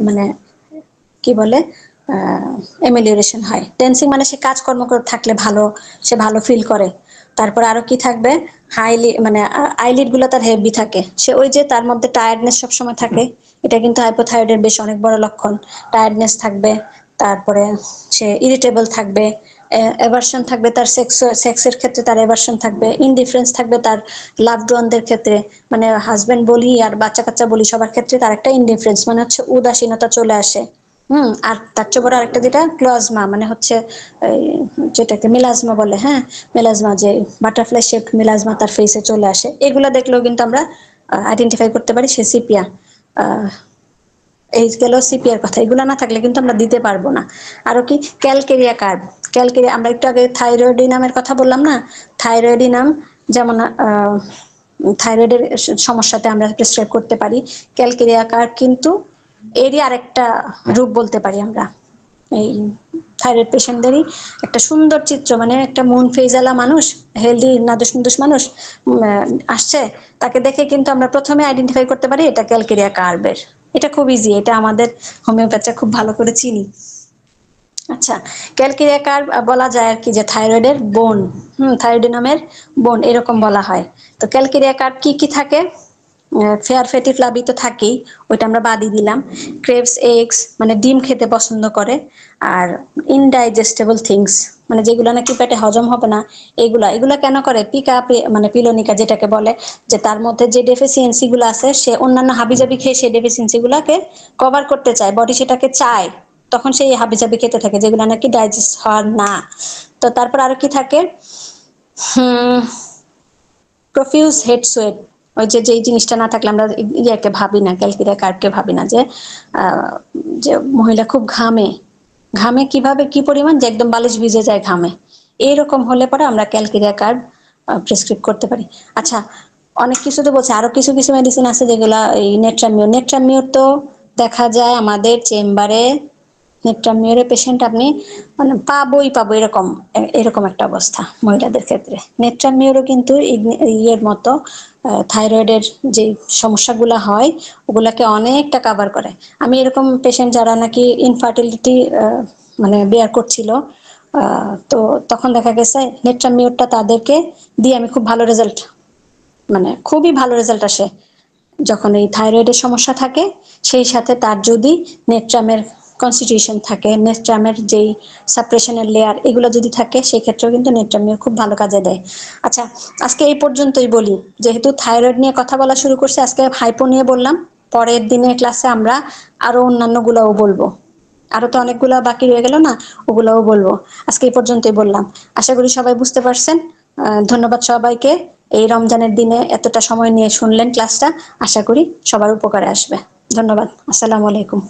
মানে কি বলে এমিলিওরেশন হয়। ড্যান্সিং মানে সে কাজকর্ম করে থাকলে ভালো, সে ভালো ফিল করে। তারপর আরো কি থাকবে? হাইলি মানে আইলিড গুলো তার হেভি থাকে, সে ওই যে তার মধ্যে টায়ার্ডনেস সবসময় থাকে, এটা কিন্তু হাইপোথাইরয়েডের বেশ অনেক বড় লক্ষণ। টায়ার্ডনেস থাকবে, তারপরে সে ইরিটেবল থাকবে, এভারশন থাকবে, তার সেক্সের ক্ষেত্রে তার এভারশন থাকবে, ইনডিফারেন্স থাকবে তার লাভড ওয়ানদের ক্ষেত্রে, মানে হাজবেন্ড বলি আর বাচ্চা কাচ্চা বলি সবার ক্ষেত্রে তার একটা ইনডিফারেন্স মানে হচ্ছে উদাসীনতা চলে আসে। আর তার চেয়ে বড় আরেকটা যেটা ক্লোজমা, মানে হচ্ছে যেটাকে মিলাজমা বলে, হ্যাঁ মিলাজমা, যে বাটারফ্লাই শেপড মিলাজমা তার ফেসে চলে আসে। এগুলো দেখলেও কিন্তু আমরা আইডেন্টিফাই করতে পারি সে সিপিয়া। এই গেল সিপিআর কথা, এগুলো না থাকলে কিন্তু আমরা দিতে পারবো না। আরো কি? ক্যালকেরিয়া কার্ভ, ক্যালকেরিয়া, আমরা একটু আগে থাইরয়েডিনামের কথা বললাম না, থাইরয়েডিনাম যেমন থাইরয়েডের সমস্যাতে আমরা প্রেসক্রাইব করতে পারি ক্যালকেরিয়া কার্ব, কিন্তু এরই আরেকটা রূপ বলতে পারি আমরা। এই থাইরয়েড পেশেন্টদেরই একটা সুন্দর চিত্র, মানে একটা মন ফেজালা মানুষ, হেলদি নাদুস নুদুস মানুষ আসছে, তাকে দেখে কিন্তু আমরা প্রথমে আইডেন্টিফাই করতে পারি এটা ক্যালকেরিয়া কার্বের। এটা খুব ইজি, এটা আমাদের হোমিওপ্যাথিরা খুব ভালো করে চিনি। আচ্ছা, ক্যালকেরিয়া কার্ব বলা যায় আর কি যে থাইরয়েডের বোন, থাইরয়েডিনামের বোন এরকম বলা হয়। তো ক্যালকেরিয়া কার্ব কি কি থাকে? ফেয়ার ফ্যাটি ফ্লাভি তো থাকেই, ওইটা আমরা বাদই দিলাম। ক্রেভস এগস, মানে ডিম খেতে পছন্দ করে। আর ইনডাইজেস্টেবল থিংস, মানে যেগুলো নাকি পেটে হজম হবে না, এগুলা কেন করে? পিকা মানে পিলোনিকা যেটাকে বলে, যে তার মধ্যে যে ডেফিসিয়েন্সি গুলো আছে, সে অন্যান্য হাবিজাবি খেয়ে সেই ডেফিসিয়েন্সি গুলাকে কভার করতে চায়, বডি সেটাকে চায়, তখন সেই হাবিজাবি খেতে থাকে যেগুলো নাকি ডাইজেস্ট হওয়ার না। তো তারপর আর কি থাকে? প্রফিউজ হেড সোয়েট, ওই যে যেই জিনিসটা না থাকলে আমরা ইয়াকে ভাবি না, ক্যালকেরিয়া কার্বকে ভাবি না, যে মহিলা খুব ঘামে, ঘামে কিভাবে, কি পরিমাণ, যে একদম বালিশ ভিজে যায় ঘামে, এইরকম হলে পরে আমরা ক্যালকেরিয়া কার্ব প্রেসক্রাইব করতে পারি। আচ্ছা, অনেক কিছু তো বলছে, আরো কিছু কিছু মেডিসিন আছে যেগুলা, এই নেট্রামিওর তো দেখা যায় আমাদের চেম্বারে, নেট্রামিওরের পেশেন্ট আপনি মানে পাবো এরকম এরকম একটা অবস্থা মহিলাদের ক্ষেত্রে। নেট্রামিওরও কিন্তু ইয়ের মতো থাইরয়েডের যে সমস্যাগুলো হয় ওগুলাকে অনেকটা কাভার করে। আমি এরকম পেশেন্ট যারা নাকি ইনফার্টিলিটি মানে বেয়ার করছিল, তো তখন দেখা গেছে নেট্রামিওরটা তাদেরকে দিয়ে আমি খুব ভালো রেজাল্ট, মানে খুবই ভালো রেজাল্ট আসে। যখন এই থাইরয়েডের সমস্যা থাকে, সেই সাথে তার যদি নেট্রামের কনস্টিটিউশন থাকে, নেট্রামের যেই সাপ্রেশনের লেয়ার এগুলো যদি থাকে, সেই ক্ষেত্রেও কিন্তু নেট্রামিও খুব ভালো কাজে দেয়। আচ্ছা, আজকে এই পর্যন্তই বলি, যেহেতু থাইরয়েড নিয়ে কথা বলা শুরু করছে, আজকে হাইপো নিয়ে বললাম, পরের দিনের ক্লাসে আমরা আরো অন্যান্য গুলাও বলবো, আরো তো অনেকগুলো বাকি রয়ে গেল না, ওগুলোও বলবো। আজকে এই পর্যন্তই বললাম, আশা করি সবাই বুঝতে পারছেন। ধন্যবাদ সবাইকে, এই রমজানের দিনে এতটা সময় নিয়ে শুনলেন ক্লাসটা, আশা করি সবার উপকারে আসবে। ধন্যবাদ, আসসালামু আলাইকুম।